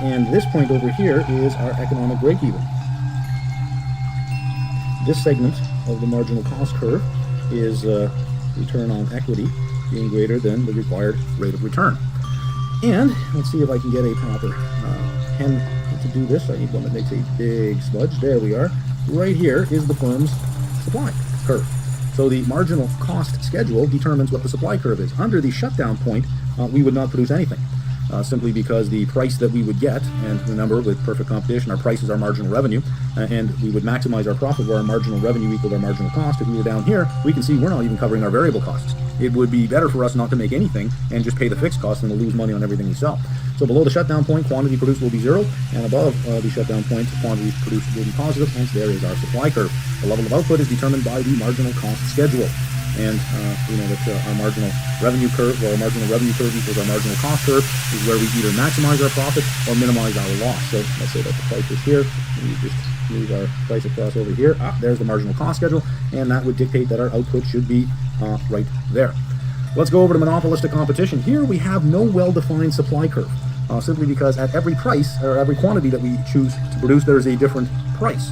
And this point over here is our economic break-even. This segment of the marginal cost curve is return on equity being greater than the required rate of return. And let's see if I can get a proper pen to do this. I need one that makes a big smudge. There we are. Right here is the firm's supply curve. So the marginal cost schedule determines what the supply curve is. Under the shutdown point, we would not produce anything. Simply because the price that we would get, and remember with perfect competition, our price is our marginal revenue, and we would maximize our profit where our marginal revenue equals our marginal cost. If we were down here, we can see we're not even covering our variable costs. It would be better for us not to make anything and just pay the fixed costs than to lose money on everything we sell. So below the shutdown point, quantity produced will be 0, and above the shutdown point, quantity produced will be positive, hence there is our supply curve. The level of output is determined by the marginal cost schedule. And we know that our marginal revenue curve, or our marginal revenue curve equals our marginal cost curve, is where we either maximize our profit or minimize our loss. So let's say that the price is here, and we just move our price across over here. There's the marginal cost schedule, and that would dictate that our output should be right there. Let's go over to monopolistic competition. Here we have no well-defined supply curve, simply because at every price, or every quantity that we choose to produce, there is a different price.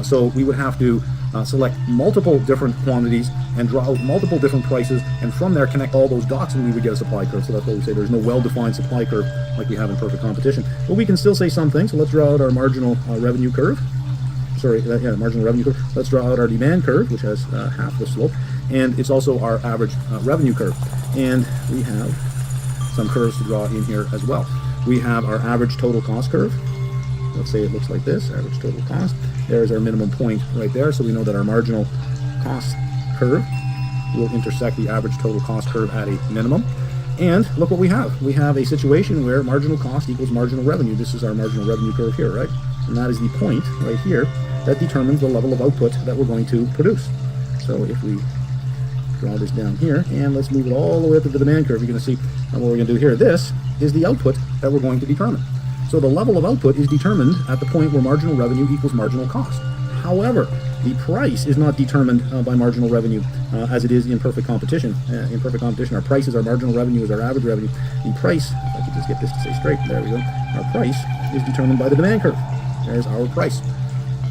So we would have to select multiple different quantities and draw out multiple different prices, and from there connect all those dots, and we would get a supply curve. So that's why we say there's no well-defined supply curve like we have in perfect competition. But we can still say something. So let's draw out our marginal revenue curve. Marginal revenue curve. Let's draw out our demand curve, which has half the slope, and it's also our average revenue curve. And we have some curves to draw in here as well. We have our average total cost curve. Let's say it looks like this, average total cost. There's our minimum point right there, so we know that our marginal cost curve will intersect the average total cost curve at a minimum. And look what we have. We have a situation where marginal cost equals marginal revenue. This is our marginal revenue curve here, right? And that is the point right here that determines the level of output that we're going to produce. So if we draw this down here, and let's move it all the way up to the demand curve, you're going to see what we're going to do here. This is the output that we're going to determine. So the level of output is determined at the point where marginal revenue equals marginal cost. However, the price is not determined by marginal revenue as it is in perfect competition. In perfect competition, our price is our marginal revenue, is our average revenue. The price, if I could just get this to stay straight, there we go. Our price is determined by the demand curve. There's our price.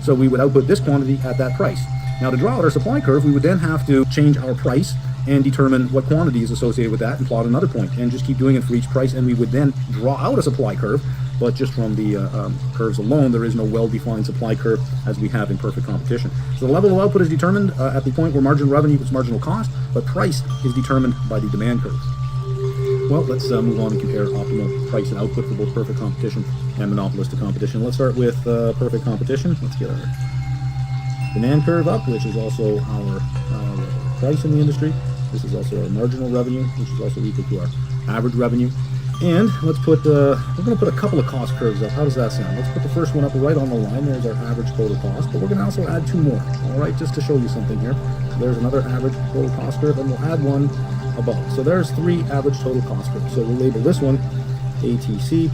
So we would output this quantity at that price. Now to draw out our supply curve, we would then have to change our price and determine what quantity is associated with that and plot another point, and just keep doing it for each price, and we would then draw out a supply curve. But just from the curves alone, there is no well-defined supply curve as we have in perfect competition. So the level of output is determined at the point where marginal revenue equals marginal cost, but price is determined by the demand curve. Well, let's move on and compare optimal price and output for both perfect competition and monopolistic competition. Let's start with perfect competition. Let's get our demand curve up, which is also our price in the industry. This is also our marginal revenue, which is also equal to our average revenue. And let's put, we're going to put a couple of cost curves up. How does that sound? Let's put the first one up right on the line. There's our average total cost, but we're going to also add 2 more, all right, just to show you something here. So there's another average total cost curve, and we'll add one above. So there's 3 average total cost curves. So we'll label this one ATC,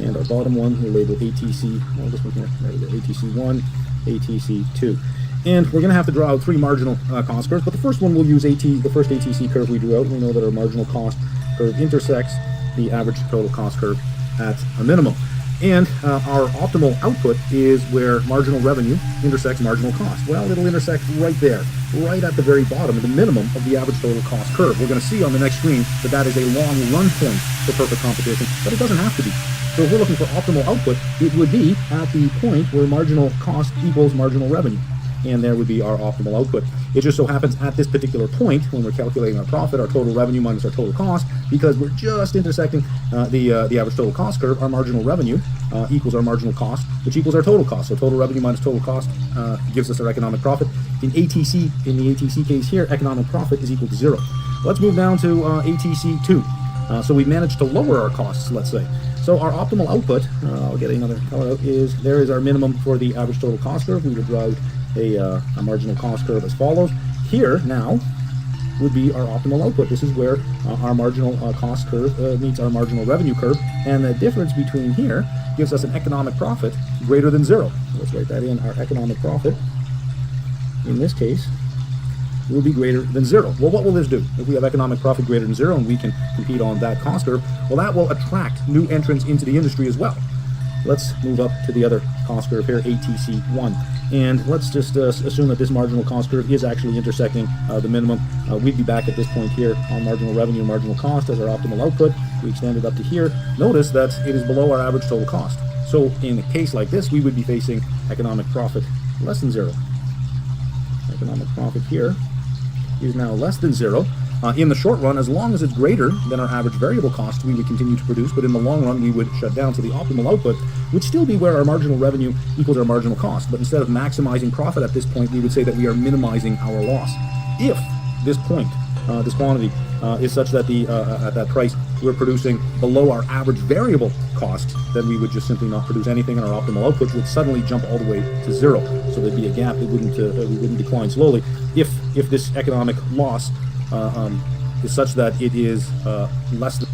and our bottom one we'll label ATC, well, this one here, there we go, ATC1, ATC2. And we're going to have to draw out 3 marginal cost curves, but the first one we'll use the first ATC curve we drew out. We know that our marginal cost curve intersects the average total cost curve at a minimum. And our optimal output is where marginal revenue intersects marginal cost. Well, it'll intersect right there, right at the very bottom, the minimum of the average total cost curve. We're going to see on the next screen that that is a long run point for perfect competition, but it doesn't have to be. So if we're looking for optimal output, it would be at the point where marginal cost equals marginal revenue. And there would be our optimal output. It just so happens at this particular point, when we're calculating our profit, our total revenue minus our total cost, because we're just intersecting the average total cost curve, our marginal revenue equals our marginal cost, which equals our total cost. So total revenue minus total cost gives us our economic profit. In the ATC case here, economic profit is equal to 0. Let's move down to ATC2. So we managed to lower our costs, let's say. So our optimal output, I'll get another color out, there is our minimum for the average total cost curve. We would draw out a marginal cost curve as follows. Here now would be our optimal output. This is where our marginal cost curve meets our marginal revenue curve, and the difference between here gives us an economic profit greater than 0. Let's write that in. Our economic profit, in this case, will be greater than 0. Well, what will this do? If we have economic profit greater than 0 and we can compete on that cost curve, well, that will attract new entrants into the industry as well. Let's move up to the other cost curve here, ATC1. And let's just assume that this marginal cost curve is actually intersecting the minimum. We'd be back at this point here on marginal revenue and marginal cost as our optimal output. We extend it up to here. Notice that it is below our average total cost. So in a case like this, we would be facing economic profit less than 0. Economic profit here is now less than 0. In the short run, as long as it's greater than our average variable cost, we would continue to produce, but in the long run, we would shut down. So the optimal output would still be where our marginal revenue equals our marginal cost. But instead of maximizing profit at this point, we would say that we are minimizing our loss. If this point, this quantity, is such that at that price we're producing below our average variable cost, then we would just simply not produce anything, and our optimal output would suddenly jump all the way to 0. So there'd be a gap. It wouldn't we wouldn't decline slowly. If this economic loss is such that it is less than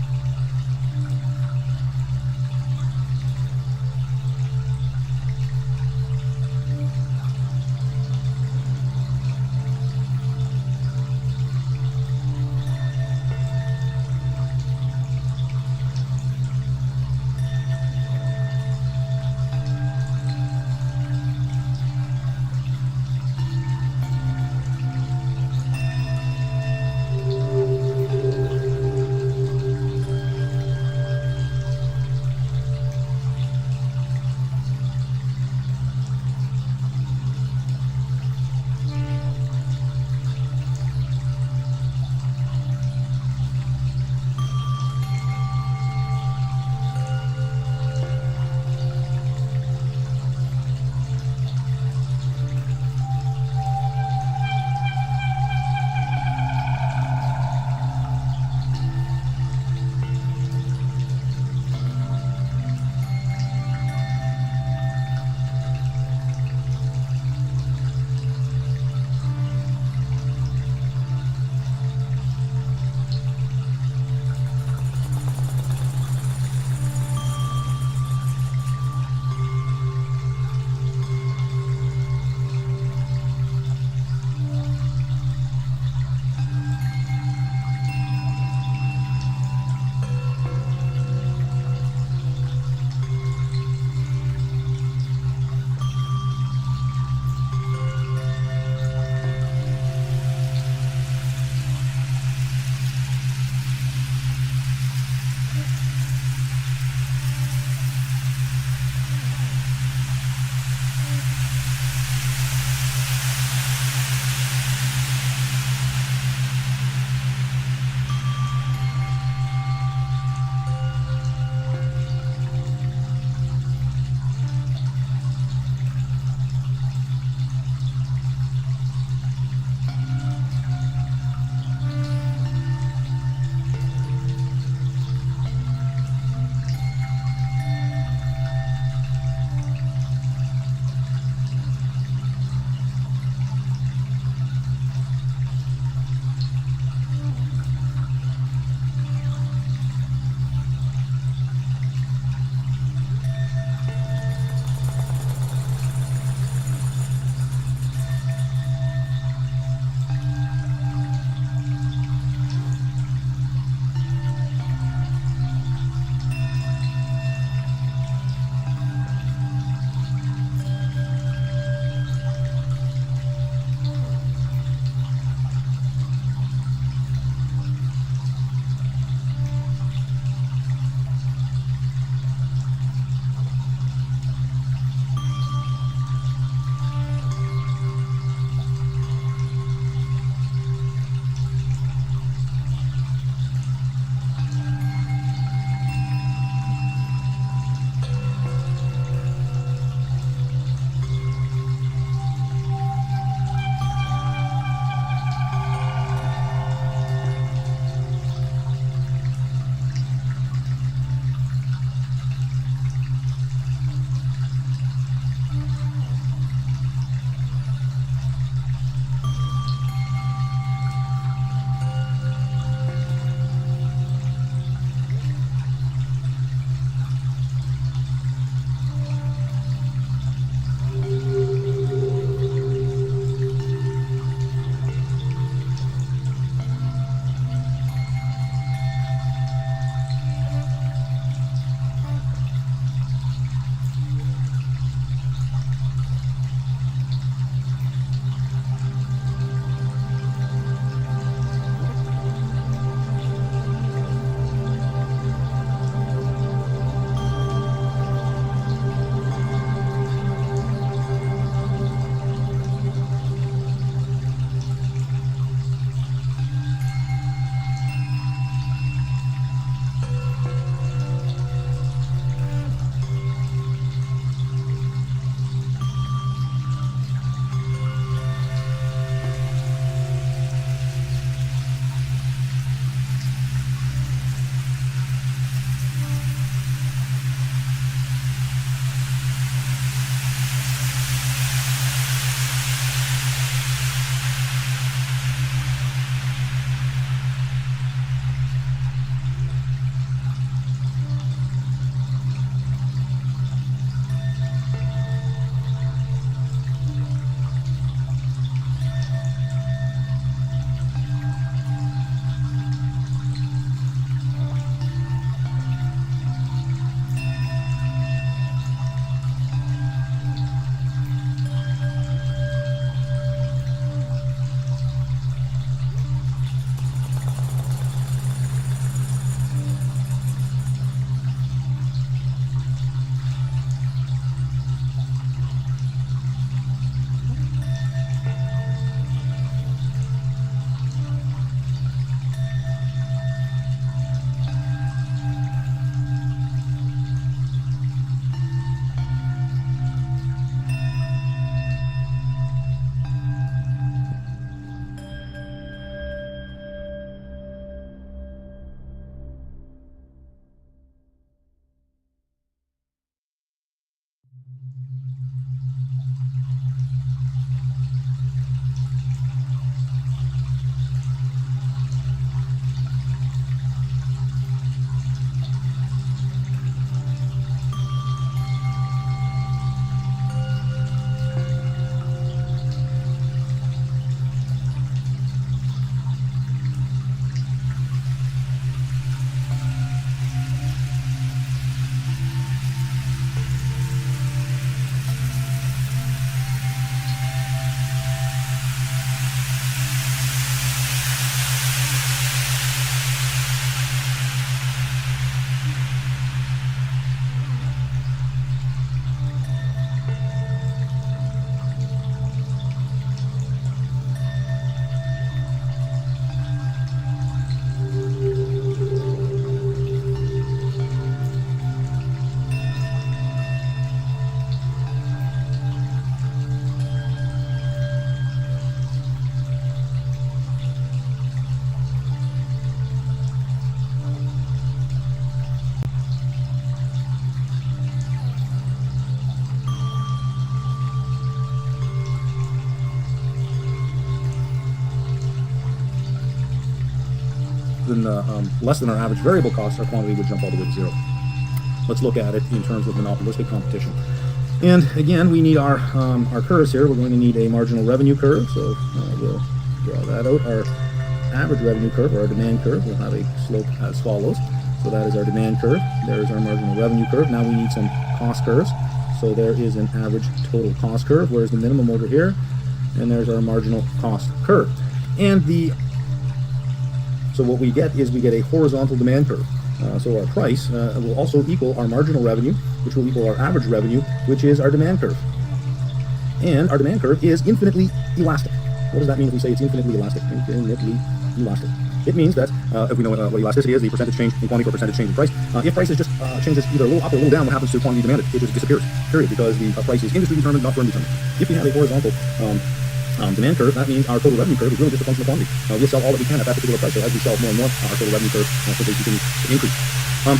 than our average variable costs, our quantity would jump all the way to zero. Let's look at it in terms of monopolistic competition. And again, we need our curves here. We're going to need a marginal revenue curve, so we'll draw that out. Our average revenue curve, or our demand curve, will have a slope as follows. So that is our demand curve. There is our marginal revenue curve. Now we need some cost curves. So there is an average total cost curve. Where's the minimum over here? And there's our marginal cost curve. And so what we get is we get a horizontal demand curve. So our price will also equal our marginal revenue, which will equal our average revenue, which is our demand curve. And our demand curve is infinitely elastic. What does that mean if we say it's infinitely elastic? Infinitely elastic. It means that, if we know what elasticity is, the percentage change in quantity for percentage change in price. If price just changes either a little up or a little down, what happens to quantity demanded? It just disappears, period, because the price is industry determined, not firm determined. If we have a horizontal demand curve, that means our total revenue curve is really just a function of quantity. We'll sell all that we can at that particular price, so as we sell more and more, our total revenue curve simply continues to increase.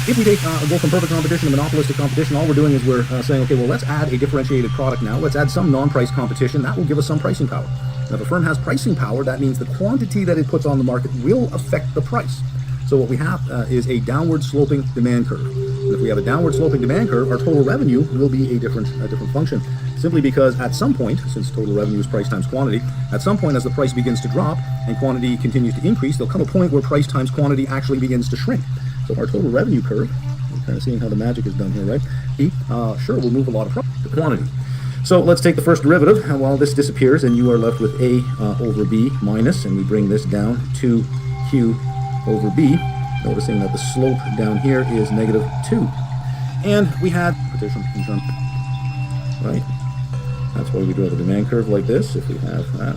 If we go from perfect competition to monopolistic competition, all we're doing is we're saying, okay, well, let's add a differentiated product now. Let's add some non-price competition. That will give us some pricing power. Now, if a firm has pricing power, that means the quantity that it puts on the market will affect the price. So what we have is a downward sloping demand curve. And if we have a downward sloping demand curve, our total revenue will be a different function. Simply because at some point, since total revenue is price times quantity, at some point as the price begins to drop and quantity continues to increase, there'll come a point where price times quantity actually begins to shrink. So our total revenue curve, you're kind of seeing how the magic is done here, right? Sure, we'll move a lot of quantity. So let's take the first derivative, and while this disappears, and you are left with A over B minus, and we bring this down to Q over B, noticing that the slope down here is -2. And we had competition in terms, right? That's why we draw the demand curve like this, if we have that.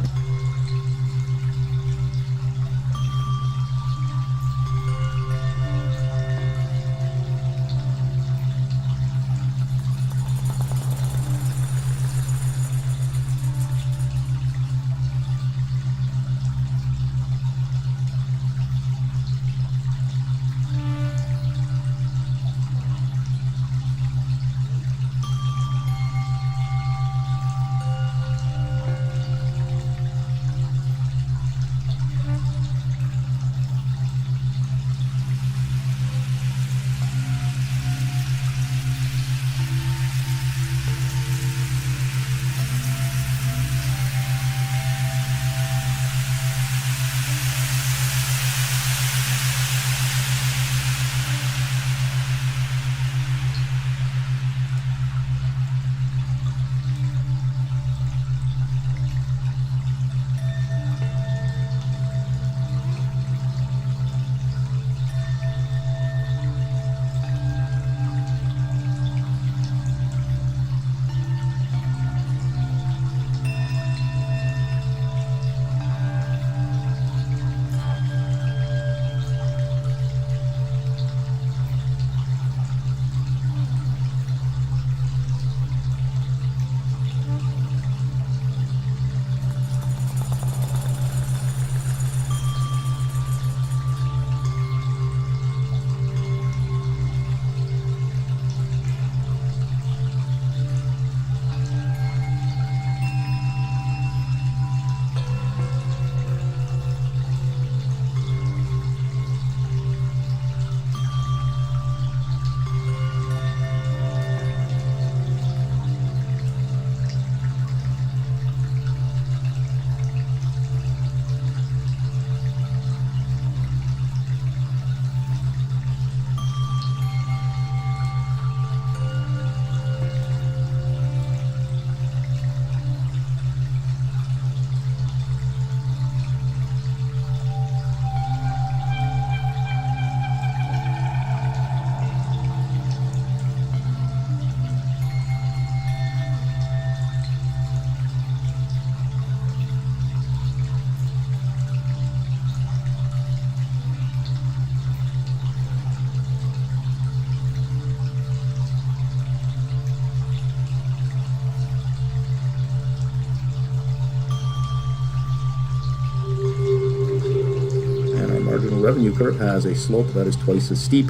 Revenue curve has a slope that is twice as steep.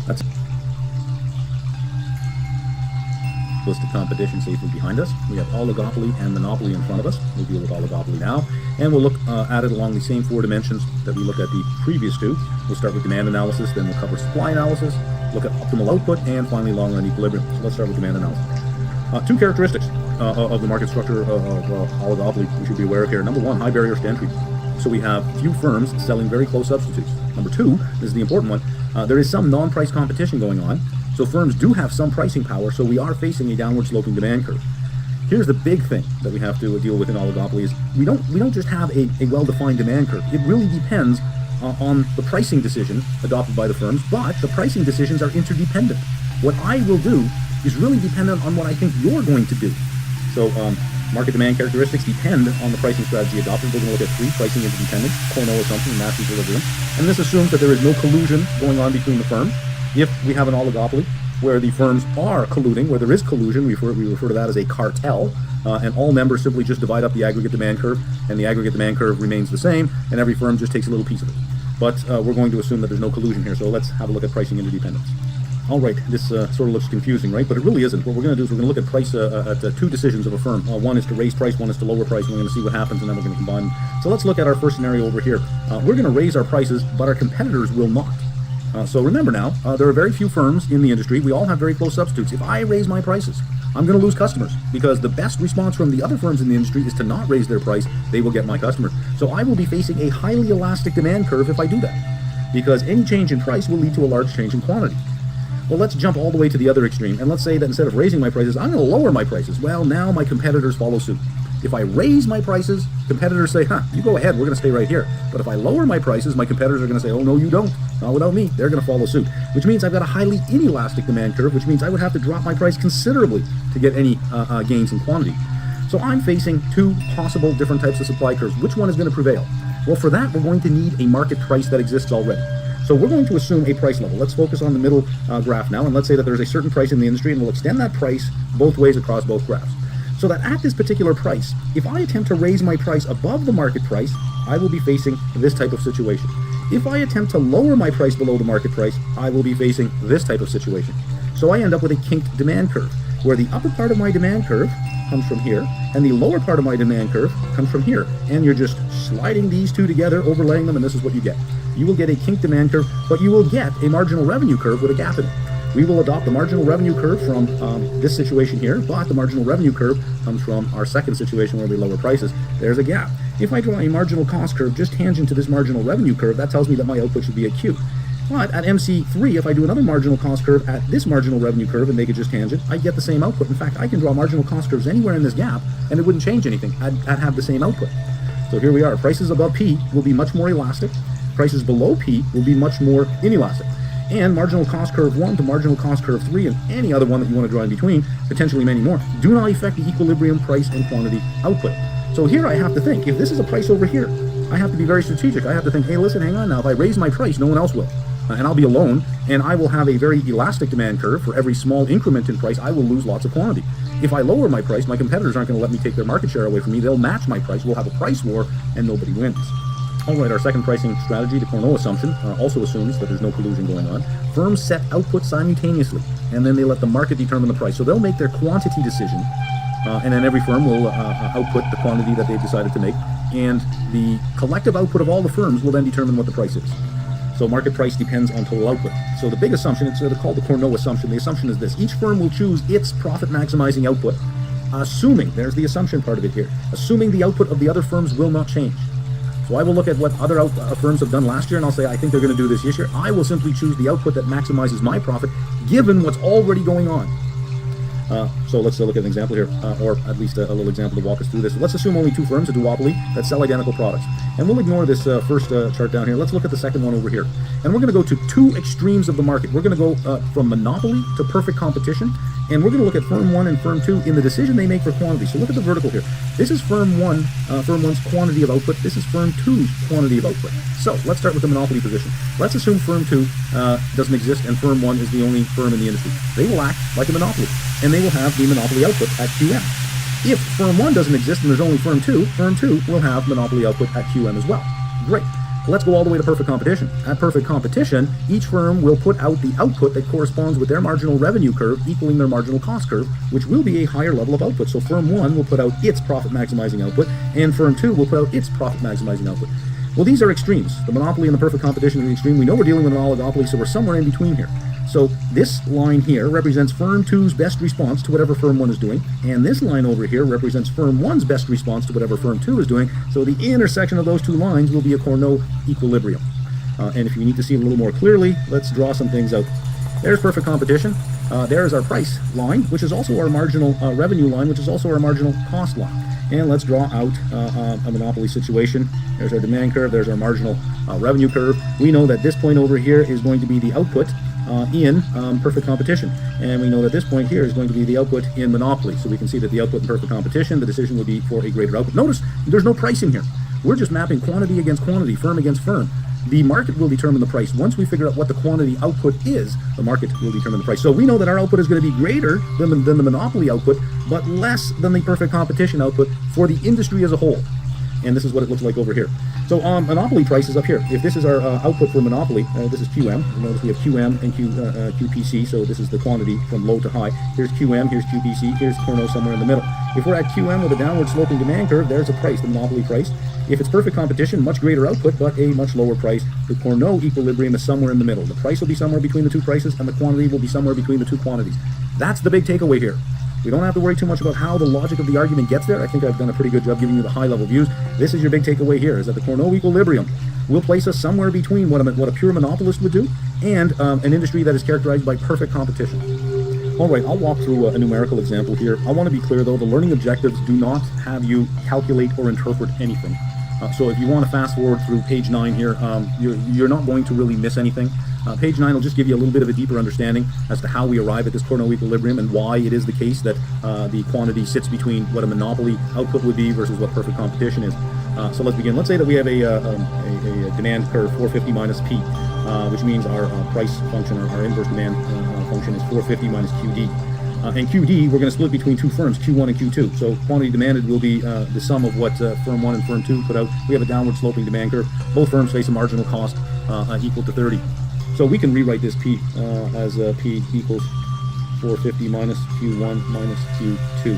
That's listed competition safely behind us. We have oligopoly and monopoly in front of us. We'll deal with oligopoly now, and we'll look at it along the same 4 dimensions that we looked at the previous 2. We'll start with demand analysis, then we'll cover supply analysis, look at optimal output, and finally long-run equilibrium. So let's start with demand analysis. 2 characteristics of the market structure of oligopoly we should be aware of here. Number 1, high barriers to entry. So we have few firms selling very close substitutes. Number 2, this is the important one, there is some non-price competition going on. So firms do have some pricing power, so we are facing a downward sloping demand curve. Here's the big thing that we have to deal with in oligopoly is we don't just have a well-defined demand curve. It really depends on the pricing decision adopted by the firms, but the pricing decisions are interdependent. What I will do is really dependent on what I think you're going to do. So market demand characteristics depend on the pricing strategy adopted. We're going to look at 3, pricing interdependence, Cournot assumption, and mass equilibrium. And this assumes that there is no collusion going on between the firms. If we have an oligopoly where the firms are colluding, where there is collusion, we refer to that as a cartel, and all members simply just divide up the aggregate demand curve, and the aggregate demand curve remains the same, and every firm just takes a little piece of it. But we're going to assume that there's no collusion here, so let's have a look at pricing interdependence. All right, this sort of looks confusing, right? But it really isn't. What we're going to do is we're going to look at price at 2 decisions of a firm. One is to raise price, one is to lower price, and we're going to see what happens, and then we're going to combine. So let's look at our first scenario over here. We're going to raise our prices, but our competitors will not. So remember now, there are very few firms in the industry. We all have very close substitutes. If I raise my prices, I'm going to lose customers because the best response from the other firms in the industry is to not raise their price. They will get my customers. So I will be facing a highly elastic demand curve if I do that, because any change in price will lead to a large change in quantity. Well, let's jump all the way to the other extreme, and let's say that instead of raising my prices, I'm going to lower my prices. Well, now my competitors follow suit. If I raise my prices, competitors say, you go ahead, we're going to stay right here. But if I lower my prices, my competitors are going to say, oh, no, you don't. Not without me. They're going to follow suit, which means I've got a highly inelastic demand curve, which means I would have to drop my price considerably to get any gains in quantity. So I'm facing 2 possible different types of supply curves. Which one is going to prevail? Well, for that, we're going to need a market price that exists already. So we're going to assume a price level. Let's focus on the middle graph now, and let's say that there's a certain price in the industry, and we'll extend that price both ways across both graphs. So that at this particular price, if I attempt to raise my price above the market price, I will be facing this type of situation. If I attempt to lower my price below the market price, I will be facing this type of situation. So I end up with a kinked demand curve, where the upper part of my demand curve comes from here, and the lower part of my demand curve comes from here. And you're just sliding these 2 together, overlaying them, and this is what you get. You will get a kinked demand curve, but you will get a marginal revenue curve with a gap in it. We will adopt the marginal revenue curve from this situation here, but the marginal revenue curve comes from our second situation where we lower prices. There's a gap. If I draw a marginal cost curve just tangent to this marginal revenue curve, that tells me that my output should be at Q. But at MC3, if I do another marginal cost curve at this marginal revenue curve and make it just tangent, I get the same output. In fact, I can draw marginal cost curves anywhere in this gap, and it wouldn't change anything. I'd have the same output. So here we are. Prices above P will be much more elastic. Prices below P will be much more inelastic. And marginal cost curve 1 to marginal cost curve 3 and any other one that you want to draw in between, potentially many more, do not affect the equilibrium price and quantity output. So here I have to think, if this is a price over here, I have to be very strategic. I have to think, hey, listen, hang on now. If I raise my price, no one else will. And I'll be alone, and I will have a very elastic demand curve. For every small increment in price, I will lose lots of quantity. If I lower my price, my competitors aren't going to let me take their market share away from me. They'll match my price. We'll have a price war, and nobody wins. All right, our second pricing strategy, the Cournot assumption, also assumes that there's no collusion going on. Firms set output simultaneously, and then they let the market determine the price. So they'll make their quantity decision, and then every firm will output the quantity that they've decided to make, and the collective output of all the firms will then determine what the price is. So market price depends on total output. So the big assumption, it's called the Cournot assumption. The assumption is this: each firm will choose its profit maximizing output, assuming, there's the assumption part of it here, assuming the output of the other firms will not change. So I will look at what other firms have done last year, and I'll say, I think they're going to do this year. I will simply choose the output that maximizes my profit, given what's already going on. So let's look at an example here, or at least a little example to walk us through this. Let's assume only 2 firms, a duopoly, that sell identical products. And we'll ignore this first chart down here. Let's look at the second one over here. And we're going to go to 2 extremes of the market. We're going to go from monopoly to perfect competition. And we're going to look at firm 1 and firm 2 in the decision they make for quantity. So look at the vertical here. This is firm 1's quantity of output. This is firm 2's quantity of output. So let's start with the monopoly position. Let's assume firm 2 doesn't exist and firm 1 is the only firm in the industry. They will act like a monopoly, and they will have the monopoly output at QM. If firm 1 doesn't exist and there's only firm 2 will have monopoly output at QM as well. Great. Let's go all the way to perfect competition. At perfect competition, each firm will put out the output that corresponds with their marginal revenue curve equaling their marginal cost curve, which will be a higher level of output. So firm 1 will put out its profit maximizing output, and firm 2 will put out its profit maximizing output. Well, these are extremes. The monopoly and the perfect competition are the extreme. We know we're dealing with an oligopoly, so we're somewhere in between here. So this line here represents firm 2's best response to whatever firm 1 is doing, and this line over here represents firm 1's best response to whatever firm 2 is doing. So the intersection of those two lines will be a Cournot equilibrium. And if you need to see it a little more clearly, let's draw some things out. There's perfect competition. There's our price line, which is also our marginal revenue line, which is also our marginal cost line. And let's draw out a monopoly situation. There's our demand curve. There's our marginal revenue curve. We know that this point over here is going to be the output in perfect competition. And we know that this point here is going to be the output in monopoly. So we can see that the output in perfect competition, the decision would be for a greater output. Notice there's no price in here. We're just mapping quantity against quantity, firm against firm. The market will determine the price. Once we figure out what the quantity output is, the market will determine the price. So we know that our output is going to be greater than the monopoly output, but less than the perfect competition output for the industry as a whole. And this is what it looks like over here. So monopoly price is up here. If this is our output for monopoly, this is QM. Notice we have QM and QPC, so this is the quantity from low to high. Here's QM, here's QPC, here's Cournot somewhere in the middle. If we're at QM with a downward sloping demand curve, there's a price, the monopoly price. If it's perfect competition, much greater output, but a much lower price. The Cournot equilibrium is somewhere in the middle. The price will be somewhere between the two prices, and the quantity will be somewhere between the two quantities. That's the big takeaway here. We don't have to worry too much about how the logic of the argument gets there. I think I've done a pretty good job giving you the high-level views. This is your big takeaway here, is that the Cournot equilibrium will place us somewhere between what a pure monopolist would do and an industry that is characterized by perfect competition. All right, I'll walk through a numerical example here. I want to be clear, though, the learning objectives do not have you calculate or interpret anything. So if you want to fast forward through page 9 here, you're not going to really miss anything. Page 9 will just give you a little bit of a deeper understanding as to how we arrive at this Cournot equilibrium and why it is the case that the quantity sits between what a monopoly output would be versus what perfect competition is. So let's begin. Let's say that we have a demand curve 450 minus P, which means our price function, our inverse demand function is 450 minus QD. And QD, we're going to split between two firms, Q1 and Q2. So quantity demanded will be the sum of what firm 1 and firm 2 put out. We have a downward sloping demand curve. Both firms face a marginal cost equal to 30. So we can rewrite this P as P equals 450 minus Q1 minus Q2.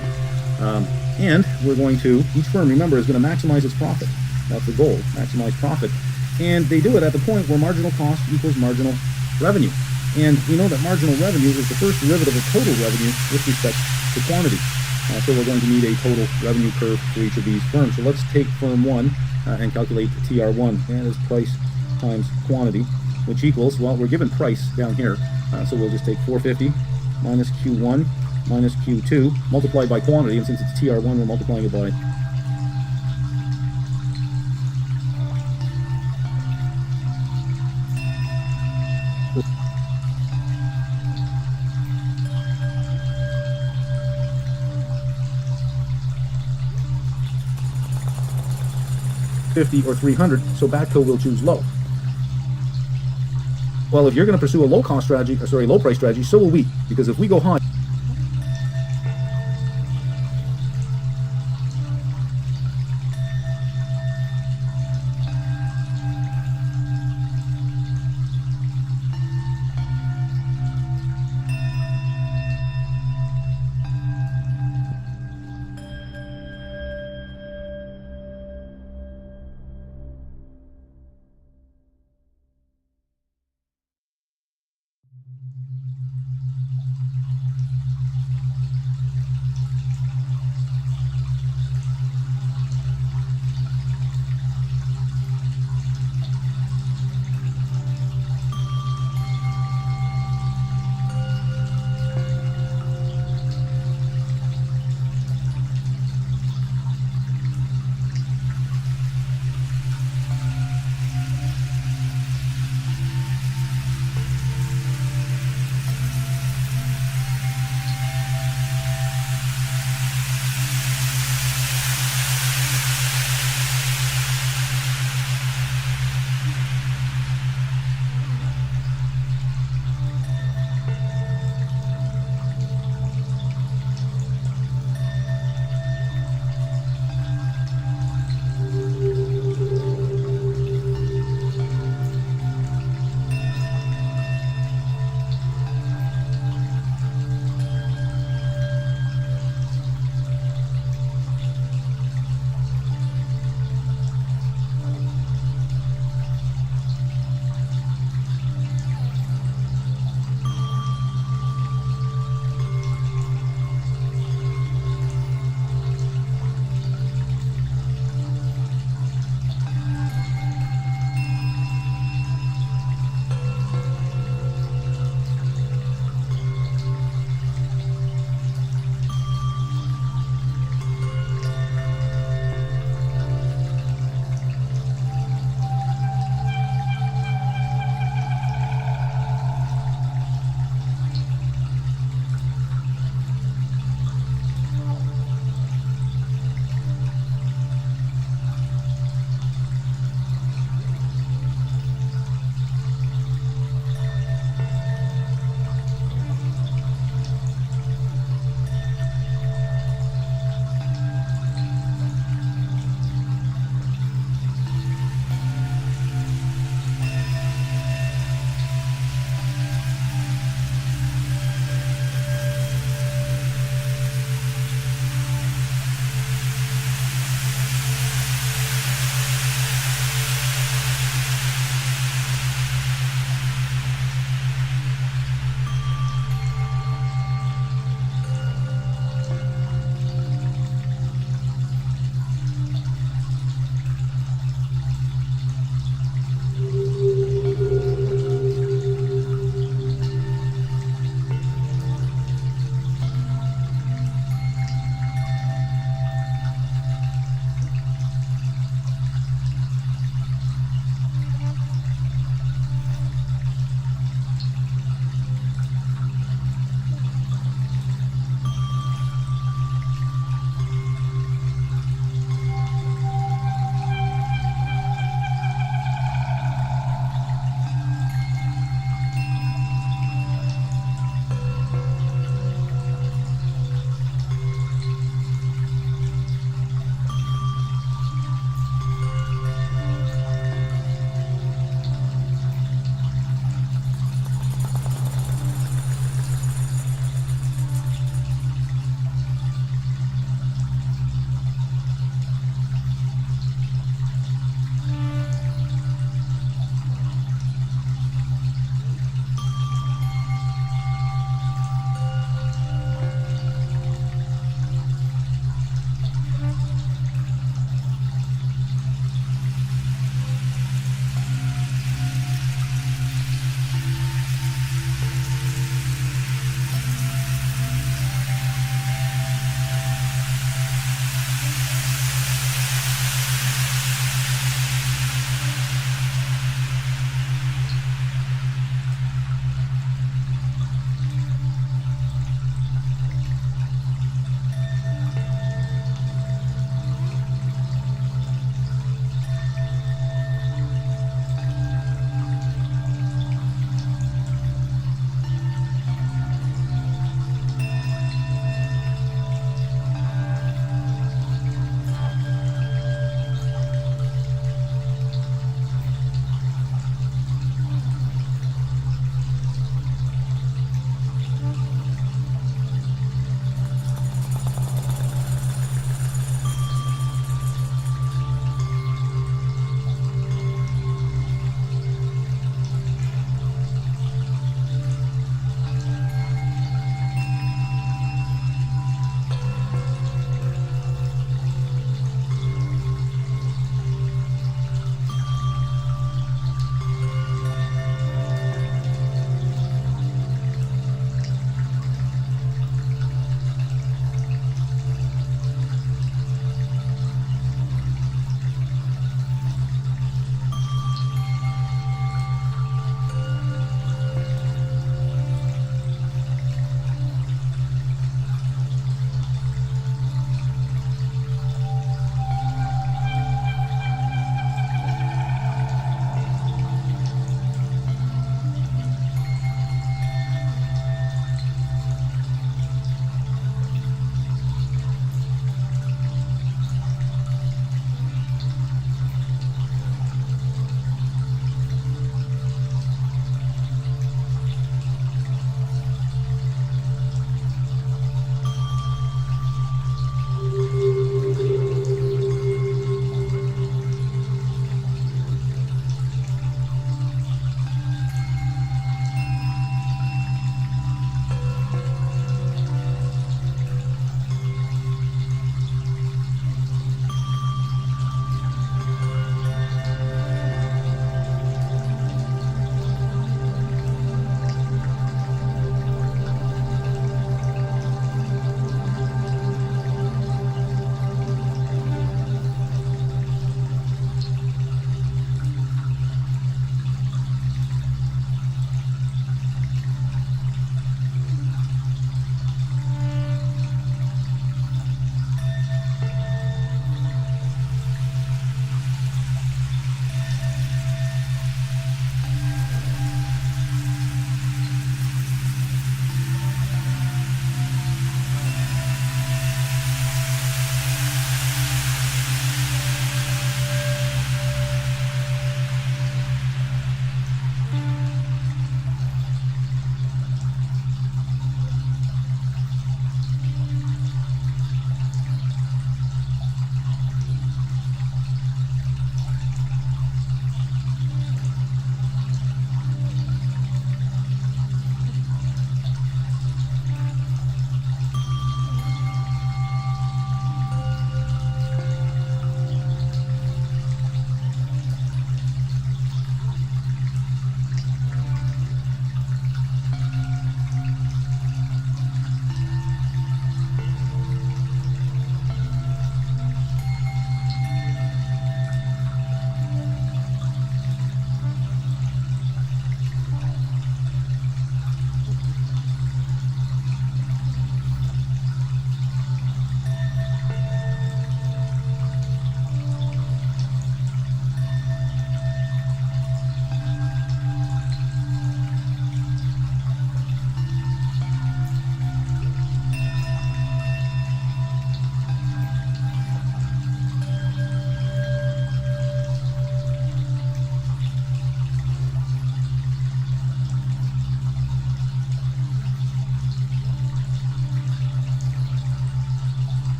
And we're going to, each firm, remember, is going to maximize its profit. That's the goal, maximize profit. And they do it at the point where marginal cost equals marginal revenue. And we know that marginal revenue is the first derivative of total revenue with respect to quantity. So we're going to need a total revenue curve for each of these firms. So let's take firm 1 and calculate TR1. And it's price times quantity, which equals, well, we're given price down here. So we'll just take 450 minus Q1 minus Q2 multiplied by quantity. And since it's TR1, we're multiplying it by 50 or 300, so Batco will choose low. Well, if you're going to pursue a low cost strategy, low price strategy, so will we, because if we go high,